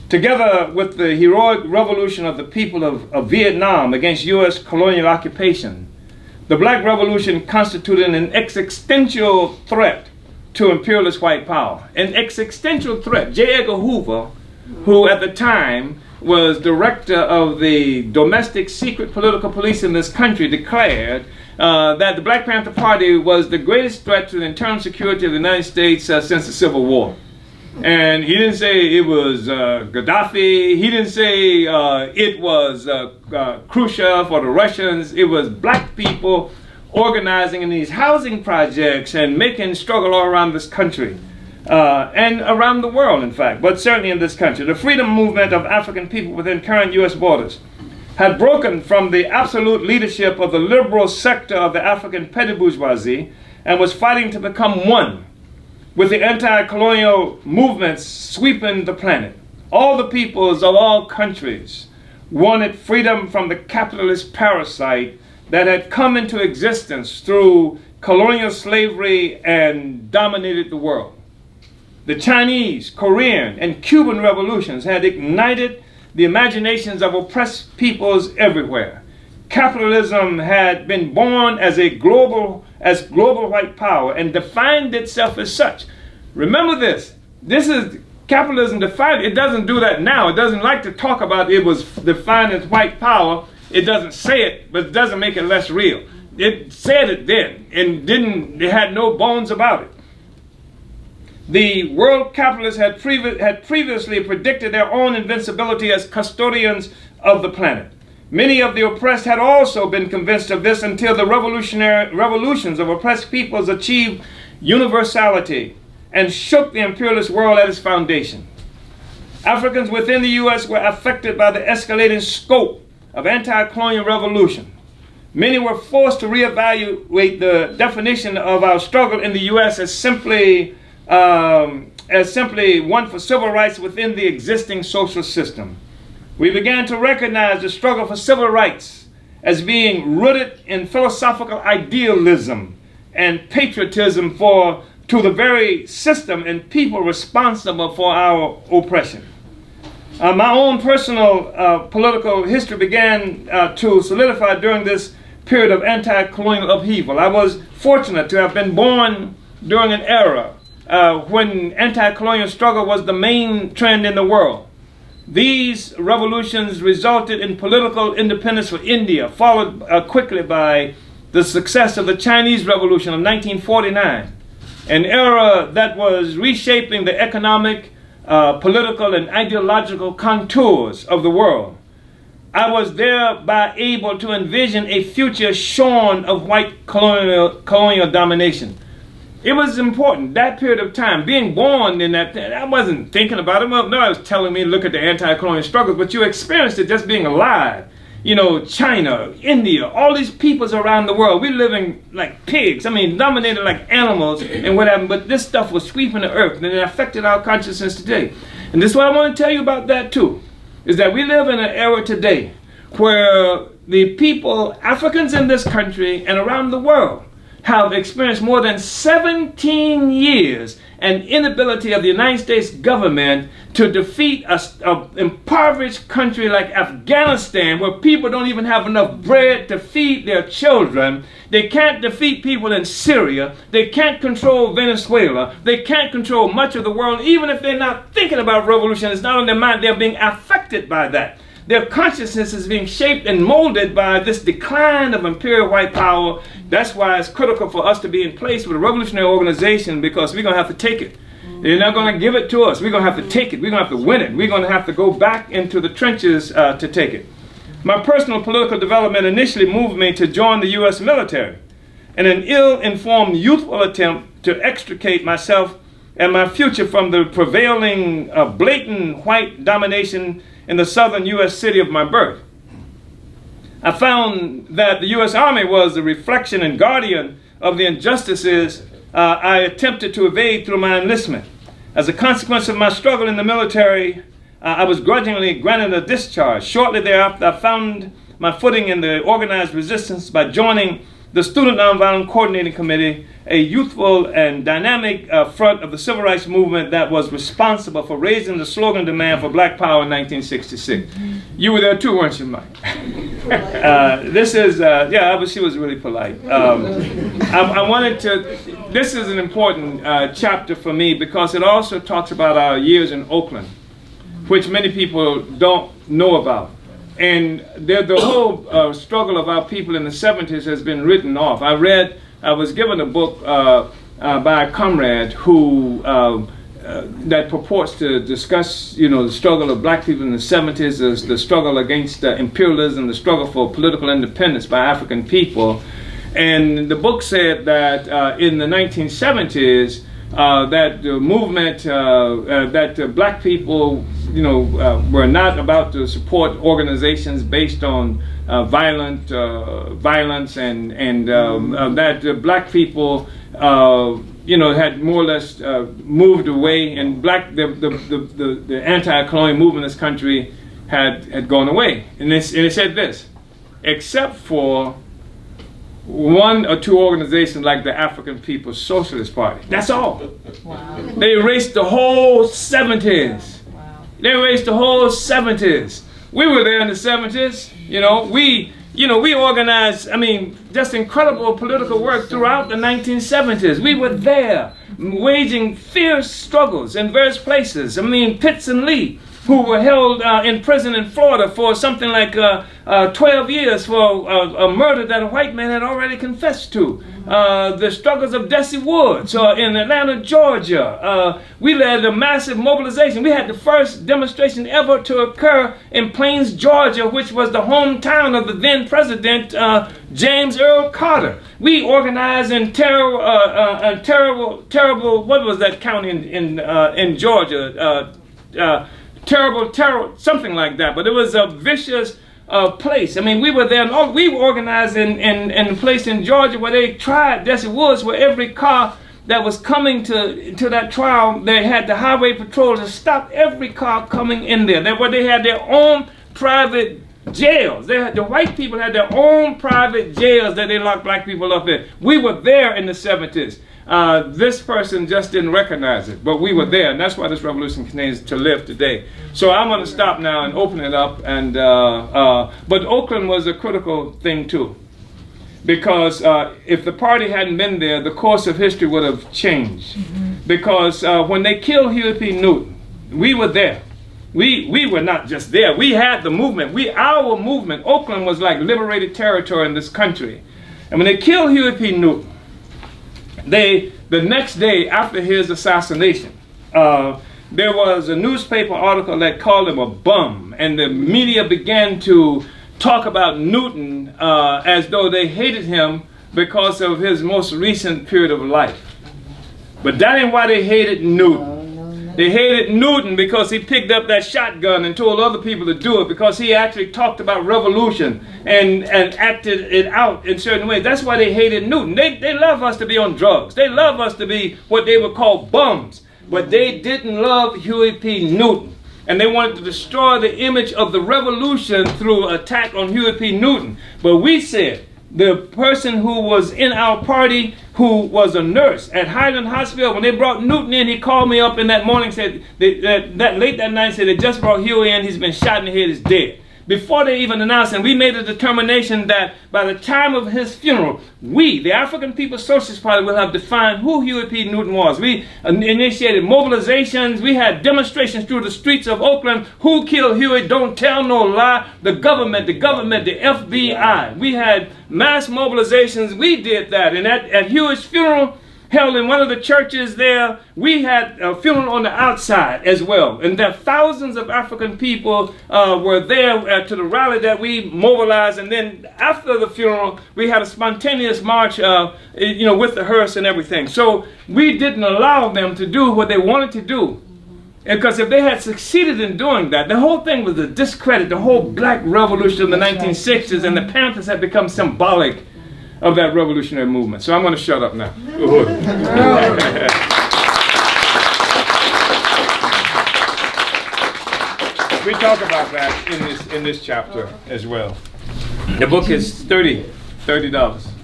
Together with the heroic revolution of the people of Vietnam against U.S. colonial occupation, the Black Revolution constituted an existential threat to imperialist white power. An existential threat. J. Edgar Hoover, who at the time was director of the domestic secret political police in this country, declared that the Black Panther Party was the greatest threat to the internal security of the United States since the Civil War. And he didn't say it was Gaddafi. He didn't say it was Khrushchev or the Russians. It was black people organizing in these housing projects and making struggle all around this country and around the world, in fact, but certainly in this country. The freedom movement of African people within current U.S. borders had broken from the absolute leadership of the liberal sector of the African petty bourgeoisie and was fighting to become one with the anti-colonial movements sweeping the planet. All the peoples of all countries wanted freedom from the capitalist parasite that had come into existence through colonial slavery and dominated the world. The Chinese, Korean, and Cuban revolutions had ignited the imaginations of oppressed peoples everywhere. Capitalism had been born as global white power and defined itself as such. Remember this. This is capitalism defined. It doesn't do that now. It doesn't like to talk about it was defined as white power. It doesn't say it, but it doesn't make it less real. It said it then and it had no bones about it. The world capitalists had previously predicted their own invincibility as custodians of the planet. Many of the oppressed had also been convinced of this until the revolutions of oppressed peoples achieved universality and shook the imperialist world at its foundation. Africans within the U.S. were affected by the escalating scope of anti-colonial revolution. Many were forced to reevaluate the definition of our struggle in the U.S. as simply one for civil rights within the existing social system. We began to recognize the struggle for civil rights as being rooted in philosophical idealism and patriotism to the very system and people responsible for our oppression. My own personal political history began to solidify during this period of anti-colonial upheaval. I was fortunate to have been born during an era when anti-colonial struggle was the main trend in the world. These revolutions resulted in political independence for India, followed quickly by the success of the Chinese Revolution of 1949, an era that was reshaping the economic, political, and ideological contours of the world. I was thereby able to envision a future shorn of white colonial domination. It was important, that period of time, being born in that, I wasn't thinking about it. Well, no, I was telling me, look at the anti-colonial struggles, but you experienced it just being alive. You know, China, India, all these peoples around the world, we living like pigs. I mean, dominated like animals and whatever, but this stuff was sweeping the earth and it affected our consciousness today. And this is what I want to tell you about that too, is that we live in an era today where the people, Africans in this country and around the world, have experienced more than 17 years an inability of the United States government to defeat an impoverished country like Afghanistan, where people don't even have enough bread to feed their children. They can't defeat people in Syria. They can't control Venezuela. They can't control much of the world. Even if they're not thinking about revolution, it's not on their mind. They're being affected by that. Their consciousness is being shaped and molded by this decline of imperial white power. That's why it's critical for us to be in place with a revolutionary organization, because we're going to have to take it. They're not going to give it to us. We're going to have to take it. We're going to have to win it. We're going to have to go back into the trenches to take it. My personal political development initially moved me to join the U.S. military in an ill-informed youthful attempt to extricate myself and my future from the prevailing blatant white domination in the southern U.S. city of my birth. I found that the U.S. Army was a reflection and guardian of the injustices I attempted to evade through my enlistment. As a consequence of my struggle in the military, I was grudgingly granted a discharge. Shortly thereafter, I found my footing in the organized resistance by joining the Student Nonviolent Coordinating Committee, a youthful and dynamic front of the civil rights movement that was responsible for raising the slogan demand for black power in 1966. You were there too, weren't you, Mike? She was really polite. I wanted to, this is an important chapter for me because it also talks about our years in Oakland, which many people don't know about. And the whole struggle of our people in the 70s has been written off. I was given a book by a comrade who that purports to discuss, the struggle of black people in the 70s, the struggle against imperialism, the struggle for political independence by African people. And the book said that in the 1970s, that the movement, that black people, were not about to support organizations based on violence, and that black people, had more or less moved away, and the anti-colonial movement in this country had gone away. And it said this: except for one or two organizations like the African People's Socialist Party. That's all. Wow. They erased the whole 70s. Wow. They erased the whole 70s. We were there in the 70s. We organized, just incredible political work throughout the 1970s. We were there, waging fierce struggles in various places. Pitts and Lee, who were held in prison in Florida for something like 12 years for a murder that a white man had already confessed to. The struggles of Desi Woods in Atlanta, Georgia. We led a massive mobilization. We had the first demonstration ever to occur in Plains, Georgia, which was the hometown of the then president, James Earl Carter. We organized in terrible, what was that county in Georgia? Terrible, something like that. But it was a vicious place. We were there, and we were organized in a place in Georgia where they tried Desi Woods, where every car that was coming to that trial, they had the highway patrol to stop every car coming in there. Where they had their own private jails. The white people had their own private jails that they locked black people up in. We were there in the 70s. This person just didn't recognize it, but we were there, and that's why this revolution continues to live today. So I'm going to stop now and open it up. And but Oakland was a critical thing too. because if the party hadn't been there, the course of history would have changed. Because when they killed Huey P. Newton, we were there. We were not just there. We had the movement. Our movement, Oakland was like liberated territory in this country. And when they killed Huey P. Newton, the next day after his assassination, there was a newspaper article that called him a bum, and the media began to talk about Newton as though they hated him because of his most recent period of life. But that ain't why they hated Newton. They hated Newton because he picked up that shotgun and told other people to do it, because he actually talked about revolution and acted it out in certain ways. That's why they hated Newton. They love us to be on drugs. They love us to be what they would call bums. But they didn't love Huey P. Newton. And they wanted to destroy the image of the revolution through attack on Huey P. Newton. But we said, the person who was in our party, who was a nurse at Highland Hospital, when they brought Newton in, he called me up in that morning, said that late that night, said they just brought Huey in, he's been shot in the head, he's dead. Before they even announced him, we made a determination that by the time of his funeral, we, the African People's Socialist Party, will have defined who Huey P. Newton was. We initiated mobilizations. We had demonstrations through the streets of Oakland. Who killed Huey? Don't tell no lie. The government, the FBI. We had mass mobilizations. We did that. And at Huey's funeral, held in one of the churches there, we had a funeral on the outside as well. And there thousands of African people were there to the rally that we mobilized. And then after the funeral, we had a spontaneous march, with the hearse and everything. So we didn't allow them to do what they wanted to do. Because if they had succeeded in doing that, the whole thing was a discredit, the whole black revolution of the 1960s, and the Panthers had become symbolic of that revolutionary movement. So I'm going to shut up now. We talk about that in this chapter as well. The book is $30,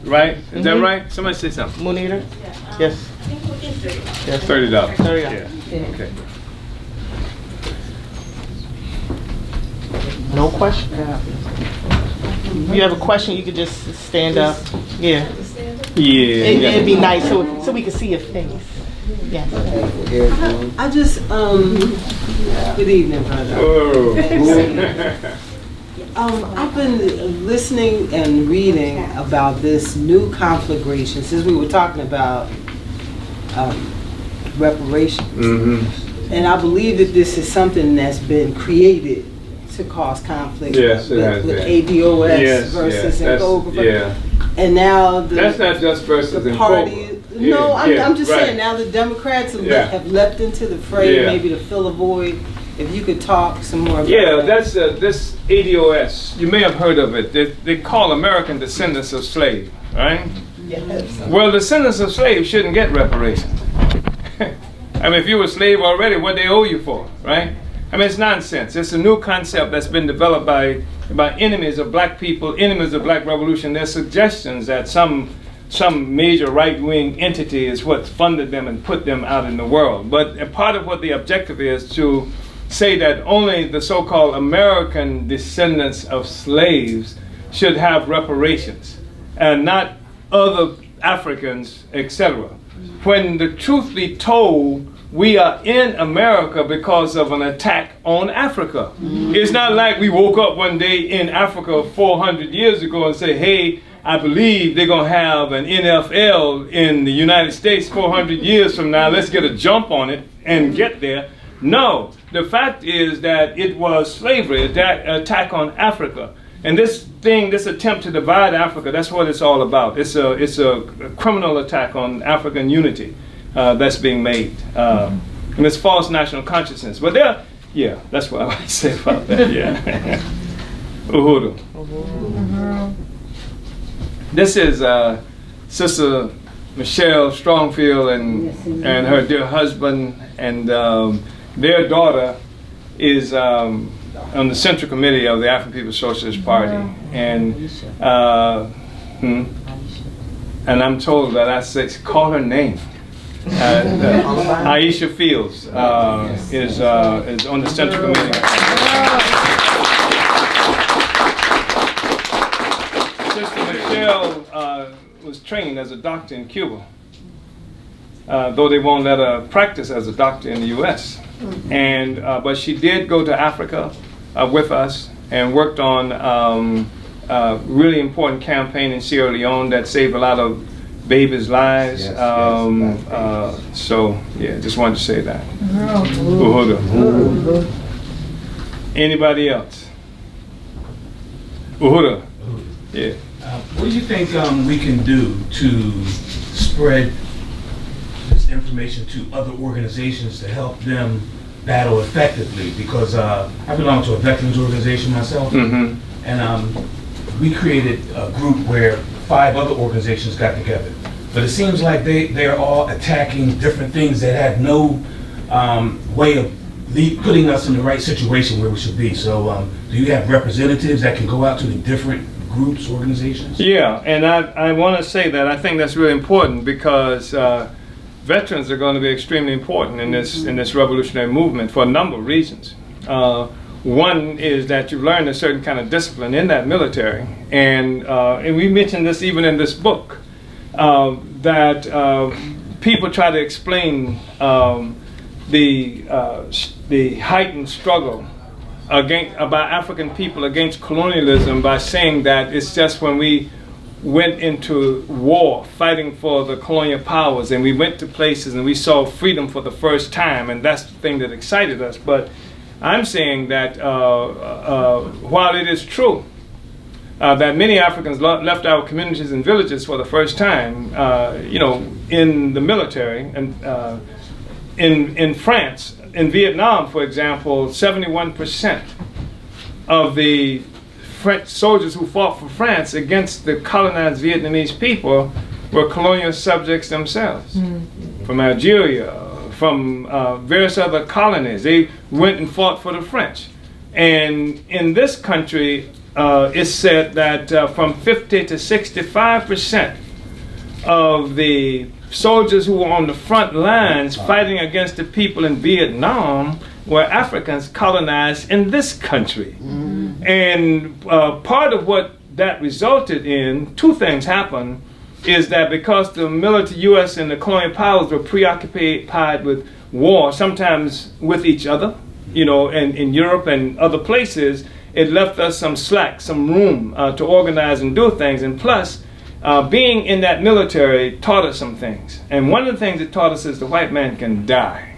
right? Is that right? Somebody say something. Munira? Yes. Yes. $30. $30. Yeah. Okay. No question. If you have a question, you could just stand up. Yeah. Yeah. It'd be nice so we can see your face. Yes. I just, good evening, brother. I've been listening and reading about this new conflagration since we were talking about reparations. Mm-hmm. And I believe that this is something that's been created to cause conflict with ADOS versus Encoga. Yeah. And now that's not just versus the party. No, I'm just saying now the Democrats have leapt into the fray, maybe to fill a void. If you could talk some more about that. That's this ADOS. You may have heard of it. They call American descendants of slaves, right? Yes. Well, descendants of slaves shouldn't get reparations. I mean, if you were a slave already, what they owe you for, right? I mean, it's nonsense. It's a new concept that's been developed by enemies of black people, enemies of black revolution. There's suggestions that some major right-wing entity is what funded them and put them out in the world. But a part of what the objective is to say that only the so-called American descendants of slaves should have reparations, and not other Africans, etc. When the truth be told, we are in America because of an attack on Africa. It's not like we woke up one day in Africa 400 years ago and say, hey, I believe they're going to have an NFL in the United States 400 years from now. Let's get a jump on it and get there. No, the fact is that it was slavery, attack on Africa. And this attempt to divide Africa, that's what it's all about. It's a criminal attack on African unity. That's being made. And it's false national consciousness. But that's what I would say about that, yeah. Uhuru. This is Sister Michelle Strongfield and her dear husband, and their daughter is on the Central Committee of the African People's Socialist Party. And I'm told that I say, call her name. Aisha Fields is on the Central Committee. Sister Michelle was trained as a doctor in Cuba, though they won't let her practice as a doctor in the U.S. And but she did go to Africa with us and worked on a really important campaign in Sierra Leone that saved a lot of babies' lives. So yeah, just wanted to say that. Uhuru. Anybody else? Uhuru. Yeah. What do you think we can do to spread this information to other organizations to help them battle effectively? Because I belong to a veterans organization myself, and we created a group where 5 other organizations got together. But it seems like they're all attacking different things that have no way of putting us in the right situation where we should be. So do you have representatives that can go out to the different groups, organizations? Yeah, and I want to say that I think that's really important because veterans are going to be extremely important in this revolutionary movement for a number of reasons. One is that you learn a certain kind of discipline in that military, and we mentioned this even in this book, that people try to explain the heightened struggle about African people against colonialism by saying that it's just when we went into war fighting for the colonial powers and we went to places and we saw freedom for the first time, and that's the thing that excited us. But I'm saying that while it is true that many Africans left our communities and villages for the first time, in the military, and in France, in Vietnam, for example, 71% of the French soldiers who fought for France against the colonized Vietnamese people were colonial subjects themselves, from Algeria, from various other colonies. They went and fought for the French. And in this country, it's said that from 50 to 65% of the soldiers who were on the front lines fighting against the people in Vietnam were Africans colonized in this country. And part of what that resulted in, 2 things happened, is that because the military U.S. and the colonial powers were preoccupied with war, sometimes with each other, and in Europe and other places, it left us some slack, some room to organize and do things. And plus, being in that military taught us some things. And one of the things it taught us is the white man can die.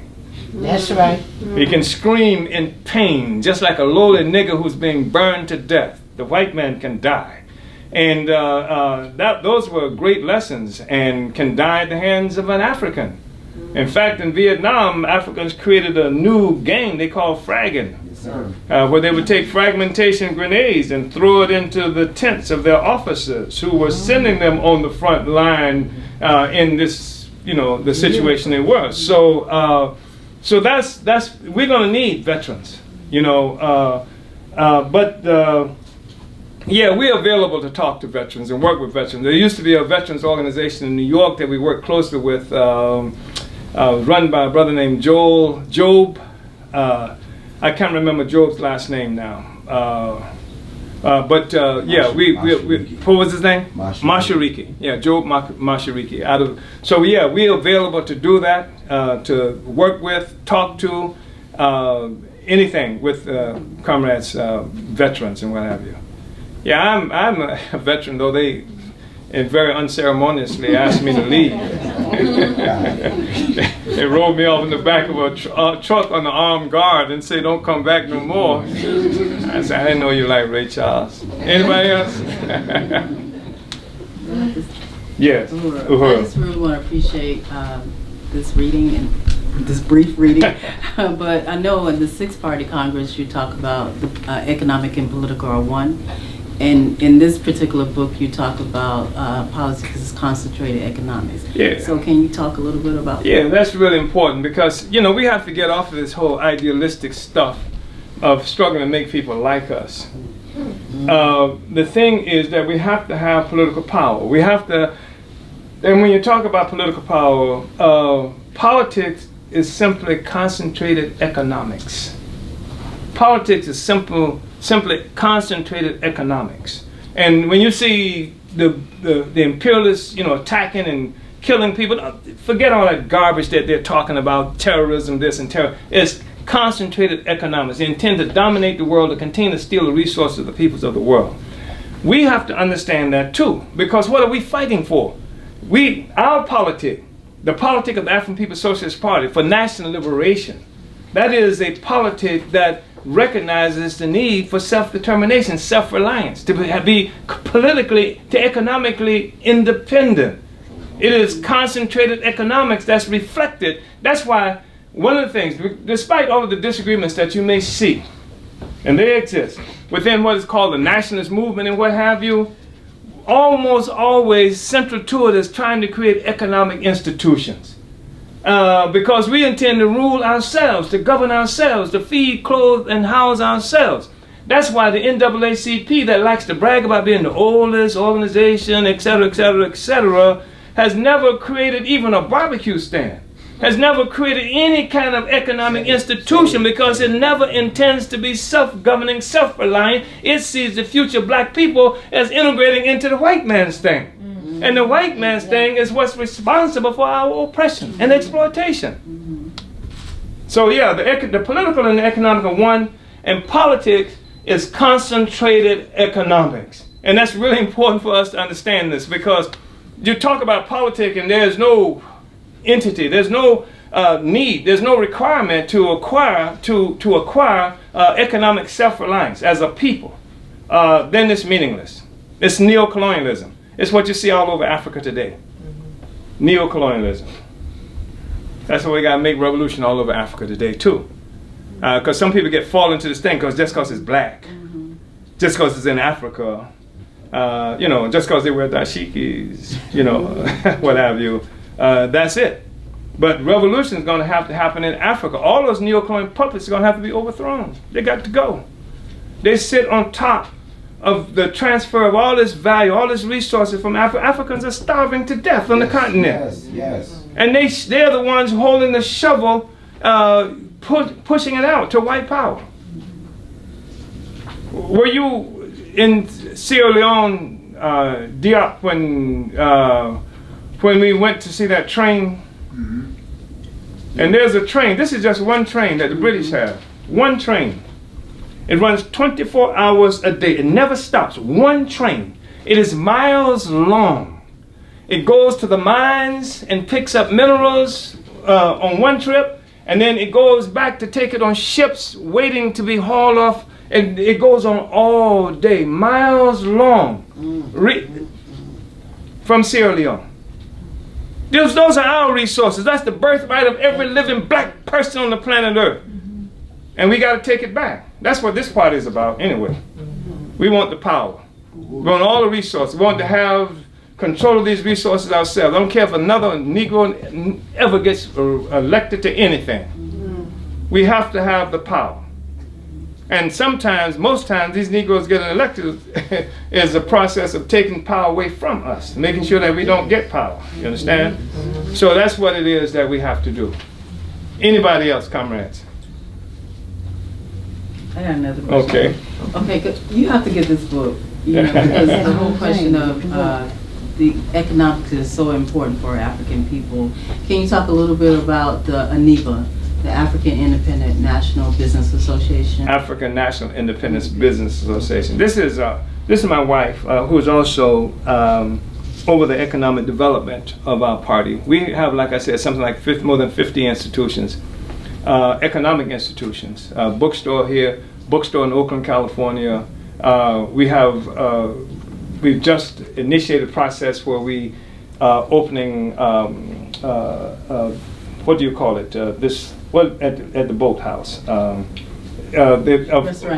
That's right. He can scream in pain, just like a lowly nigger who's being burned to death. The white man can die. And those were great lessons, and can die at the hands of an African. In fact, in Vietnam, Africans created a new game they call fragging, where they would take fragmentation grenades and throw it into the tents of their officers who were sending them on the front line in this, the situation they were. So that's we're going to need veterans, yeah, we're available to talk to veterans and work with veterans. There used to be a veterans organization in New York that we worked closely with, run by a brother named Job. I can't remember Job's last name now. Yeah, we what was his name? Mashariki. Yeah, Job Mashariki. So yeah, we're available to do that, to work with, talk to, anything with comrades, veterans and what have you. Yeah, I'm a veteran, though they very unceremoniously asked me to leave. They rolled me off in the back of a truck on the armed guard and said, "Don't come back no more." I said, "I didn't know you like Ray Charles." Anybody else? Yes. Uhuru. I just really want to appreciate this reading and this brief reading. But I know in the 6th Party Congress you talk about economic and political are one. And in this particular book, you talk about politics as concentrated economics. Yeah. So can you talk a little bit about that? Yeah, that's really important because, we have to get off of this whole idealistic stuff of struggling to make people like us. The thing is that we have to have political power. We have to, and when you talk about political power, politics is simply concentrated economics. Politics is simply concentrated economics. And when you see the imperialists, attacking and killing people. Forget all that garbage that they're talking about, terrorism, this and terror. It's concentrated economics. They intend to dominate the world, to continue to steal the resources of the peoples of the world. We have to understand that too, because what are we fighting for? Our politic, the politic of the African People's Socialist Party for national liberation, that is a politic that recognizes the need for self-determination, self-reliance, to be politically, to economically independent. It is concentrated economics that's reflected. That's why one of the things, despite all of the disagreements that you may see, and they exist, within what is called the nationalist movement and what have you, almost always central to it is trying to create economic institutions. Because we intend to rule ourselves, to govern ourselves, to feed, clothe, and house ourselves. That's why the NAACP, that likes to brag about being the oldest organization, etc., etc., etc., has never created even a barbecue stand, has never created any kind of economic institution, because it never intends to be self-governing, self-reliant. It sees the future black people as integrating into the white man's thing. And the white man's thing is what's responsible for our oppression and exploitation. So yeah, the political and the economic are one, and politics is concentrated economics. And that's really important for us to understand this, because you talk about politics and there's no entity, there's no need, there's no requirement to acquire economic self-reliance as a people. Then it's meaningless. It's neocolonialism. It's what you see all over Africa today. Neocolonialism. That's why we got to make revolution all over Africa today too. Because some people fall into this thing just because it's black, just because it's in Africa, just because they wear dashikis, what have you. That's it. But revolution is going to have to happen in Africa. All those neocolonial puppets are going to have to be overthrown. They got to go. They sit on top of the transfer of all this value, all this resources from Africa. Africans are starving to death on the continent. Yes. And they're the ones holding the shovel, pushing it out to white power. Were you in Sierra Leone, Diop, when we went to see that train? And there's a train. This is just one train that the British have. One train. It runs 24 hours a day. It never stops. One train. It is miles long. It goes to the mines and picks up minerals on one trip, and then it goes back to take it on ships waiting to be hauled off, and it goes on all day, miles long, from Sierra Leone. Those are our resources. That's the birthright of every living black person on the planet Earth. And we got to take it back. That's what this party is about anyway. We want the power. We want all the resources. We want to have control of these resources ourselves. I don't care if another Negro ever gets elected to anything. We have to have the power. And sometimes, most times, these Negroes getting elected is a process of taking power away from us, making sure that we don't get power. You understand? So that's what it is that we have to do. Anybody else, comrades? I got another question. Okay, you have to get this book, because the whole question of the economics is so important for African people. Can you talk a little bit about the ANIBA, the African Independent National Business Association? African National Independence Business Association. This is my wife, who is also over the economic development of our party. We have, like I said, something like more than 50 institutions. Economic institutions, bookstore here, bookstore in Oakland, California. We've just initiated a process where we opening, what do you call it? At the boathouse.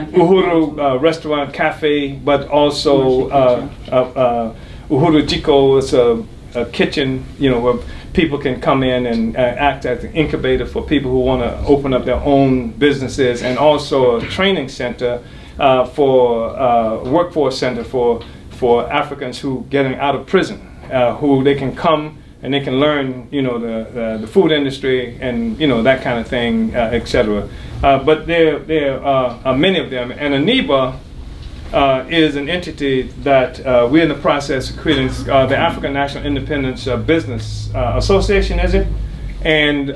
Uhuru Restaurant Cafe, but also Uhuru Jiko is a kitchen, where people can come in and act as an incubator for people who want to open up their own businesses, and also a training center workforce center for Africans who getting out of prison, who they can come and they can learn, the food industry and that kind of thing, etc. But there are many of them, and ANIBA is an entity that we're in the process of creating, the African National Independence Business Association, is it? And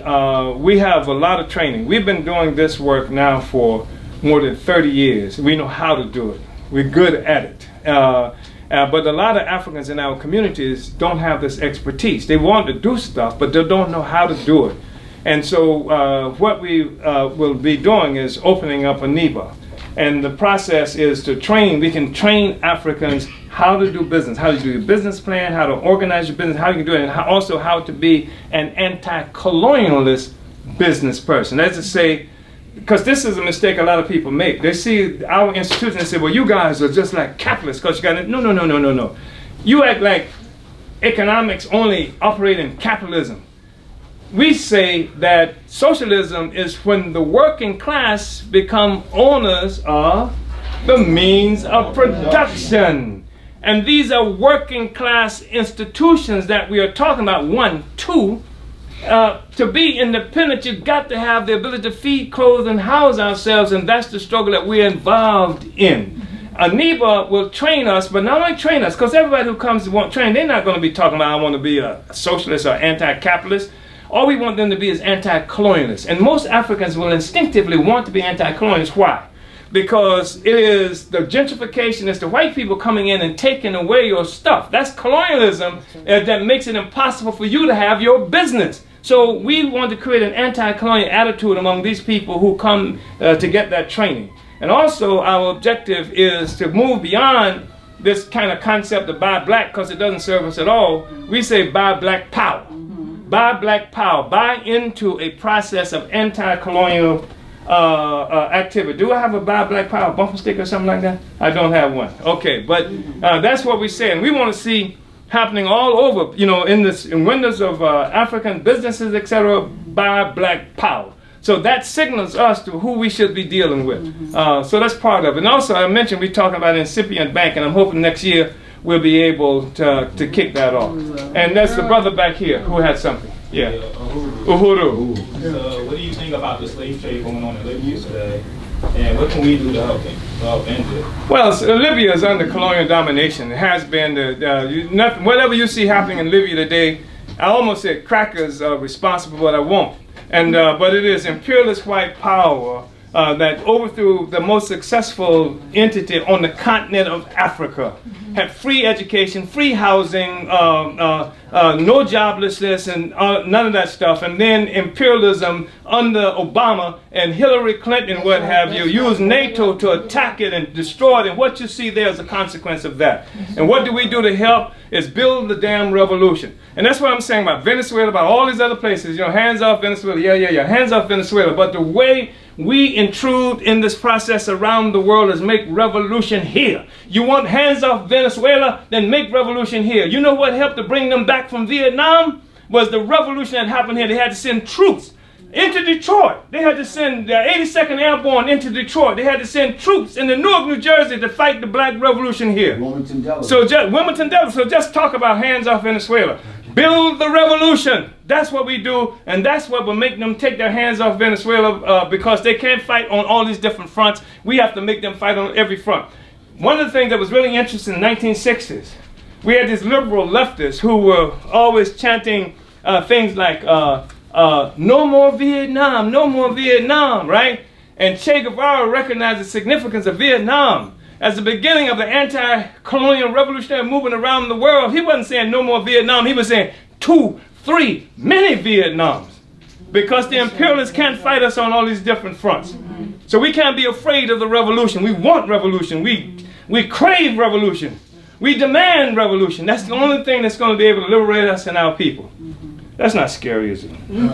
we have a lot of training. We've been doing this work now for more than 30 years. We know how to do it. We're good at it. But a lot of Africans in our communities don't have this expertise. They want to do stuff, but they don't know how to do it. And so what we will be doing is opening up a NEBA. And the process is to train, we can train Africans how to do business, how to do your business plan, how to organize your business, how you can do it, and also how to be an anti-colonialist business person. That's to say, because this is a mistake a lot of people make. They see our institution and say, well, you guys are just like capitalists because you got it. No. You act like economics only operate in capitalism. We say that socialism is when the working class become owners of the means of production. And these are working class institutions that we are talking about. 1, 2, to be independent, you've got to have the ability to feed, clothe, and house ourselves, and that's the struggle that we're involved in. NEBA will train us, but not only train us, because everybody who comes to want training, they're not going to be talking about, I want to be a socialist or anti-capitalist. All we want them to be is anti-colonialists. And most Africans will instinctively want to be anti-colonialists. Why? Because it is the gentrification, it's the white people coming in and taking away your stuff. That's colonialism that makes it impossible for you to have your business. So we want to create an anti-colonial attitude among these people who come to get that training. And also our objective is to move beyond this kind of concept of buy black, because it doesn't serve us at all. We say buy black power. Buy black power. Buy into a process of anti-colonial activity. Do I have a buy black power bumper sticker or something like that? I don't have one. Okay, but that's what we say, and we want to see happening all over, in windows of African businesses, etc. Buy black power. So that signals us to who we should be dealing with. So that's part of it. And also, I mentioned we're talking about incipient bank, and I'm hoping next year we'll be able to kick that off. And that's the brother back here who had something. Yeah. Uhuru. What do you think about the slave trade going on in Libya today? And what can we do to help end it? Well, Libya is under colonial domination. It has been. Whatever you see happening in Libya today, I almost said crackers are responsible, but I won't. And but it is imperialist white power that overthrew the most successful entity on the continent of Africa. Had free education, free housing, no joblessness, and none of that stuff. And then imperialism under Obama and Hillary Clinton, what have you, used NATO to attack it and destroy it. And what you see there is a consequence of that. And what do we do to help? Is build the damn revolution. And that's what I'm saying about Venezuela, about all these other places. Hands off Venezuela, yeah, hands off Venezuela. But the way we intrude in this process around the world is make revolution here. You want hands off Venezuela, then make revolution here. You know what helped to bring them back from Vietnam? Was the revolution that happened here. They had to send troops into Detroit. They had to send the 82nd Airborne into Detroit. They had to send troops into Newark, New Jersey to fight the black revolution here. Wilmington, Delaware. So just talk about hands off Venezuela. Build the revolution. That's what we do, and that's what will make them take their hands off Venezuela because they can't fight on all these different fronts. We have to make them fight on every front. One of the things that was really interesting in the 1960s, we had these liberal leftists who were always chanting things like, no more Vietnam, right? And Che Guevara recognized the significance of Vietnam as the beginning of the anti-colonial revolutionary movement around the world. He wasn't saying no more Vietnam, he was saying 2, 3, many Vietnams. Because the imperialists can't fight us on all these different fronts. So we can't be afraid of the revolution. We want revolution. We crave revolution. We demand revolution. That's the only thing that's going to be able to liberate us and our people. That's not scary, is it? The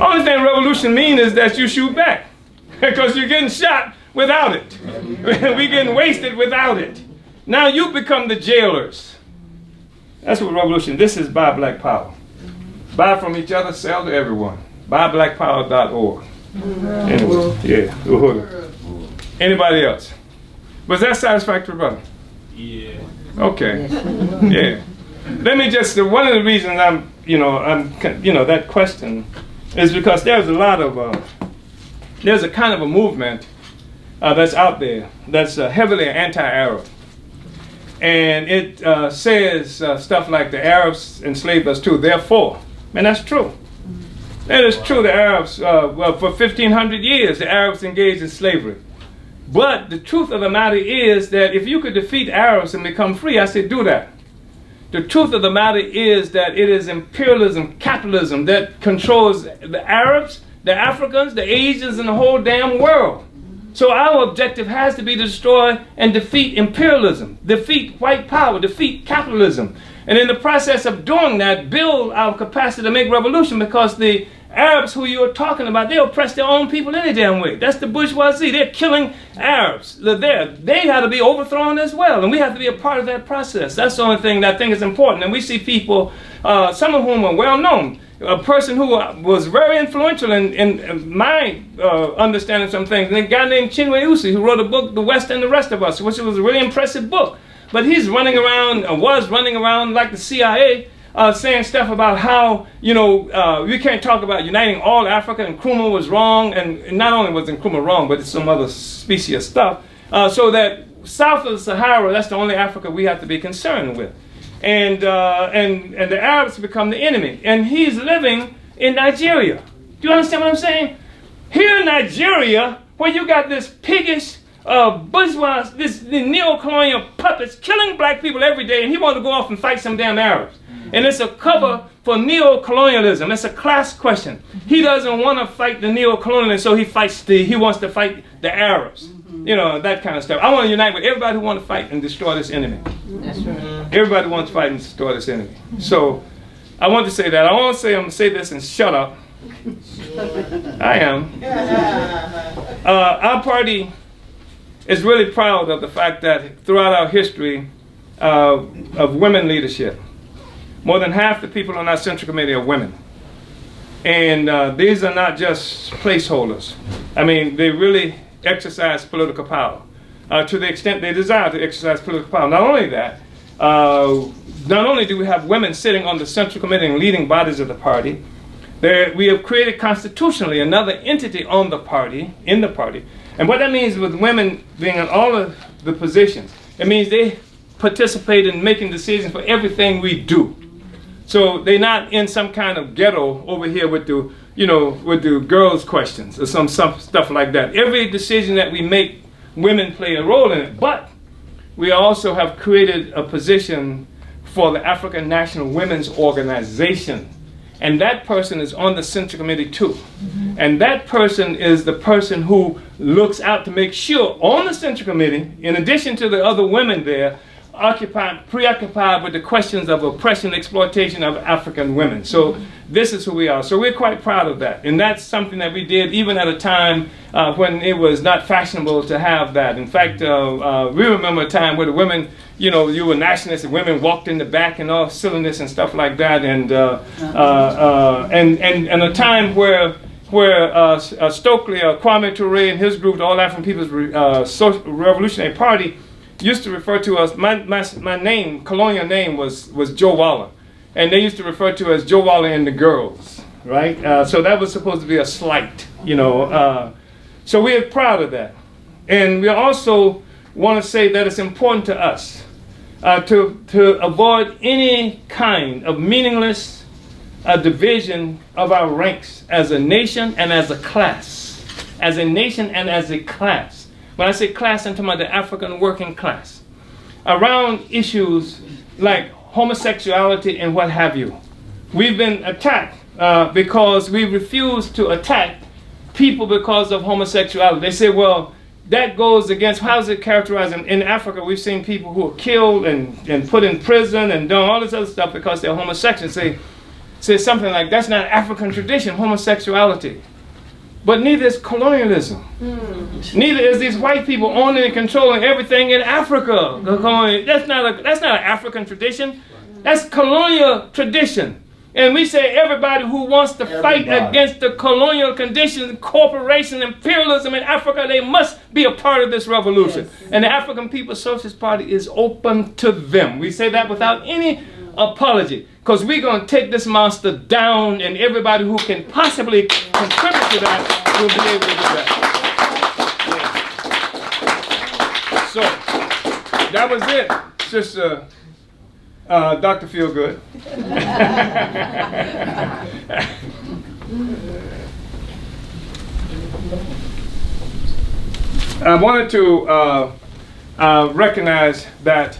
only thing revolution means is that you shoot back. Because you're getting shot without it. We're getting wasted without it. Now you become the jailers. That's what revolution. This is Buy Black Power. Buy from each other, sell to everyone. BuyBlackPower.org. Anyway, yeah, Uhuru. Anybody else? Was that satisfactory, brother? Yeah. Okay. Yeah. Let me just. One of the reasons that question is because there's a lot of. There's a kind of a movement that's out there that's heavily anti-Arab. And it says stuff like the Arabs enslaved us too, therefore. And that's true. That is true. The Arabs, well, for 1,500 years, the Arabs engaged in slavery. But the truth of the matter is that if you could defeat Arabs and become free, I say do that. The truth of the matter is that it is imperialism, capitalism that controls the Arabs, the Africans, the Asians, and the whole damn world. So our objective has to be to destroy and defeat imperialism, defeat white power, defeat capitalism. And in the process of doing that, build our capacity to make revolution, because the Arabs who you're talking about, they oppress their own people any damn way. That's the bourgeoisie. They're killing Arabs. They have to be overthrown as well, and we have to be a part of that process. That's the only thing that I think is important. And we see people, some of whom are well known. A person who was very influential in my understanding of some things, a guy named Chinwe Usi, who wrote a book, The West and the Rest of Us, which was a really impressive book. But he's running around, was running around like the CIA, saying stuff about how, we can't talk about uniting all Africa, and Nkrumah was wrong, and not only was Nkrumah wrong, but it's some other species of stuff, so that south of the Sahara, that's the only Africa we have to be concerned with. And the Arabs become the enemy. And he's living in Nigeria. Do you understand what I'm saying? Here in Nigeria, where you got this piggish, bourgeois, this neo-colonial puppets killing black people every day, and he wants to go off and fight some damn Arabs. And it's a cover for neo-colonialism. It's a class question. He doesn't want to fight the neo-colonialists, so he wants to fight the Arabs. That kind of stuff. I want to unite with everybody who wants to fight and destroy this enemy. That's right. Everybody wants to fight and destroy this enemy. So I want to say that. I want to say, I'm going to say this and shut up. I am. Our party is really proud of the fact that throughout our history of women leadership, more than half the people on our Central Committee are women. And these are not just placeholders. I mean, they really exercise political power to the extent they desire to exercise political power. Not only that, not only do we have women sitting on the Central Committee and leading bodies of the party, we have created constitutionally another entity on the party, in the party. And what that means with women being in all of the positions, it means they participate in making decisions for everything we do. So they're not in some kind of ghetto over here with the girls' questions or some stuff like that. Every decision that we make, women play a role in it. But we also have created a position for the African National Women's Organization. And that person is on the Central Committee too. Mm-hmm. And that person is the person who looks out to make sure on the Central Committee, in addition to the other women there, preoccupied with the questions of oppression, exploitation of African women. So this is who we are. So we're quite proud of that. And that's something that we did even at a time when it was not fashionable to have that. In fact, we remember a time where the women, you were nationalists and women walked in the back and all silliness and stuff like that. And a time where Stokely, Kwame Ture and his group, the All African People's Revolutionary Party, used to refer to us, my name, colonial name was Joe Waller. And they used to refer to as Joe Waller and the girls, right? So that was supposed to be a slight, So we are proud of that. And we also want to say that it's important to us to avoid any kind of meaningless division of our ranks as a nation and as a class. As a nation and as a class. When I say class, I'm talking about the African working class. Around issues like homosexuality and what have you. We've been attacked because we refuse to attack people because of homosexuality. They say, well, that goes against, how is it characterized? In Africa, we've seen people who are killed and put in prison and done all this other stuff because they're homosexuals. Say something like, that's not African tradition, homosexuality. But neither is colonialism. Neither is these white people owning and controlling everything in Africa. That's not an African tradition. That's colonial tradition. And we say everybody who wants to fight against the colonial conditions, corporation, imperialism in Africa, they must be a part of this revolution. Yes. And the African People's Socialist Party is open to them. We say that without any apology. Because we're going to take this monster down, and everybody who can possibly contribute to that will be able to do that. That was it, Sister Dr. Feelgood. I wanted to recognize that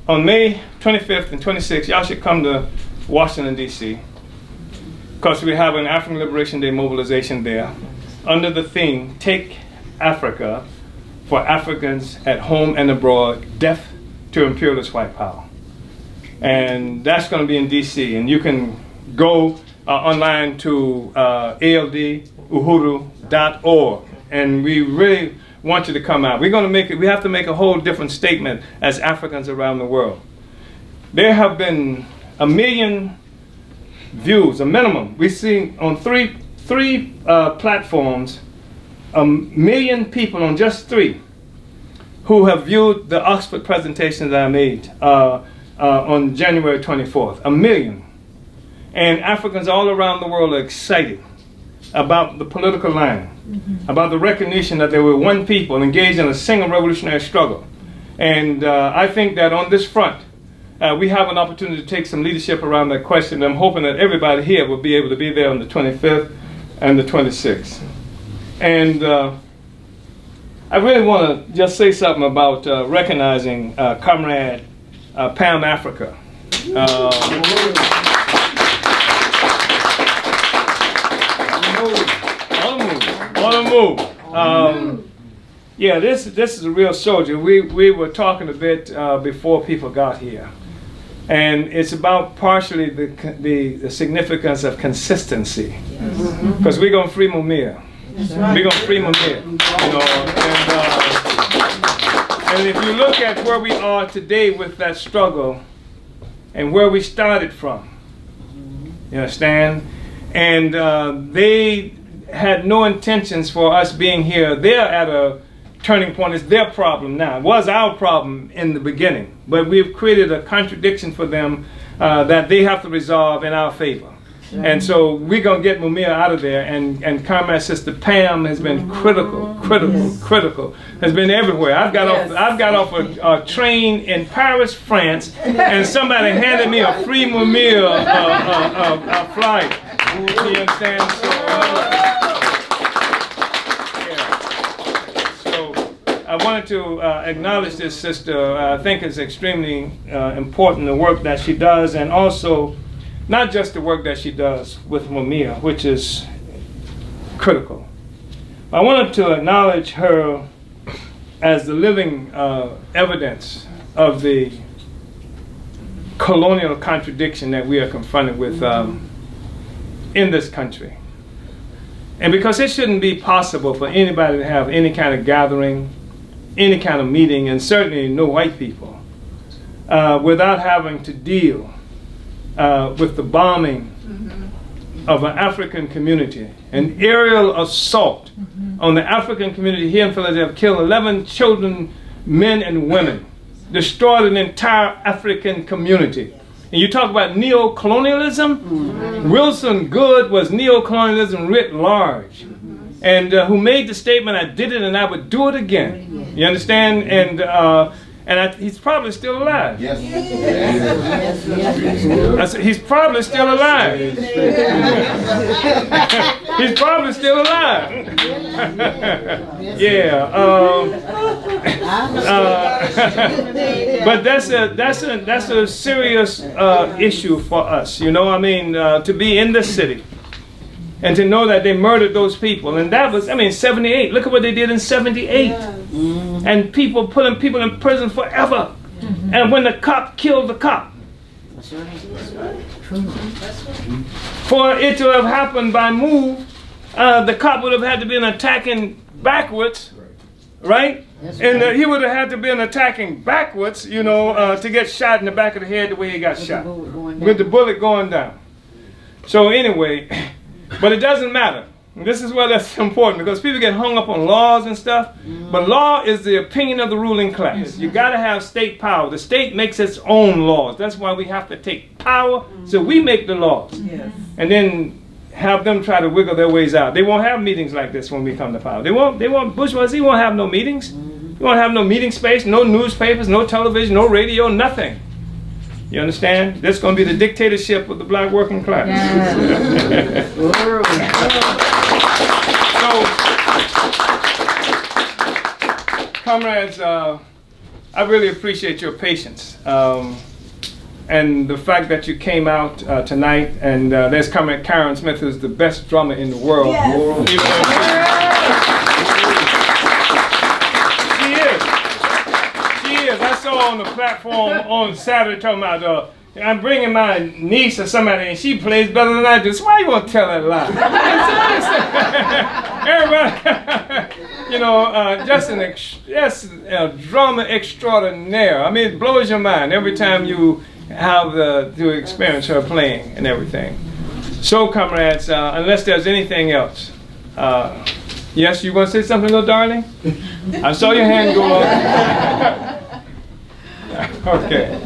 on May 25th and 26th, y'all should come to Washington, D.C., because we have an African Liberation Day mobilization there under the theme, Take Africa for Africans at Home and Abroad, Death to Imperialist White Power. And that's going to be in D.C., and you can go online to alduhuru.org, and we really want you to come out. We're going to make it, we have to make a whole different statement as Africans around the world. There have been 1 million views, a minimum. We see on three platforms, 1 million people on just 3 who have viewed the Oxford presentation that I made on January 24th. 1 million. And Africans all around the world are excited about the political line, about the recognition that there were one people engaged in a single revolutionary struggle. And I think that on this front, we have an opportunity to take some leadership around that question. I'm hoping that everybody here will be able to be there on the 25th and the 26th. And I really want to just say something about recognizing Comrade Pam Africa. On the move. Yeah, this is a real soldier. We were talking a bit before people got here, and it's about partially the significance of consistency, because we're gonna free Mumia. We're gonna free Mumia, you know. And if you look at where we are today with that struggle, and where we started from, you understand, and they had no intentions for us being here. They're at a turning point. It's their problem now. It was our problem in the beginning, but we've created a contradiction for them that they have to resolve in our favor. And so we're going to get Mumia out of there, and Comrade Sister Pam has been critical, has been everywhere. I've got off a train in Paris, France, and somebody handed me a free Mumia flight. You understand? So I wanted to acknowledge this sister. I think it's extremely important, the work that she does, and also not just the work that she does with Mumia, which is critical. I wanted to acknowledge her as the living evidence of the colonial contradiction that we are confronted with in this country. And because it shouldn't be possible for anybody to have any kind of gathering, any kind of meeting, and certainly no white people, without having to deal with the bombing of an African community, an aerial assault on the African community here in Philadelphia, killed 11 children, men and women, destroyed an entire African community. And you talk about neo-colonialism? Wilson Good was neo-colonialism writ large, and who made the statement, I did it and I would do it again. You understand? And he's probably still alive. Yes. I said, he's probably still alive. He's probably still alive. Yeah. But that's a serious issue for us. You know, I mean, to be in the city and to know that they murdered those people, and that was, I mean, 78. Look at what they did in 78. And people putting people in prison forever. And when the cop killed the cop, for it to have happened by move, the cop would have had to been attacking backwards, right? And he would have had to been attacking backwards, you know, to get shot in the back of the head the way he got shot, with the bullet going down. So anyway, but it doesn't matter. This is why that's important, because people get hung up on laws and stuff, but law is the opinion of the ruling class. You got to have state power. The state makes its own laws. That's why we have to take power, so we make the laws. And then have them try to wiggle their ways out. They won't have meetings like this when we come to power. They won't, bourgeoisie won't have no meetings. You won't have no meeting space, no newspapers, no television, no radio, nothing. You understand? That's going to be the dictatorship of the black working class. Yes. So, comrades, I really appreciate your patience. And the fact that you came out tonight, and there's Comrade Karen Smith, who's the best drummer in the world. Yes. She is. I saw on the platform on Saturday talking about, I'm bringing my niece or somebody, and she plays better than I do. So why you want to tell that lie? Everybody, just a drummer extraordinaire. I mean, it blows your mind every time you have to experience her playing and everything. So, comrades, unless there's anything else, yes, you want to say something, little darling? I saw your hand go up. Okay.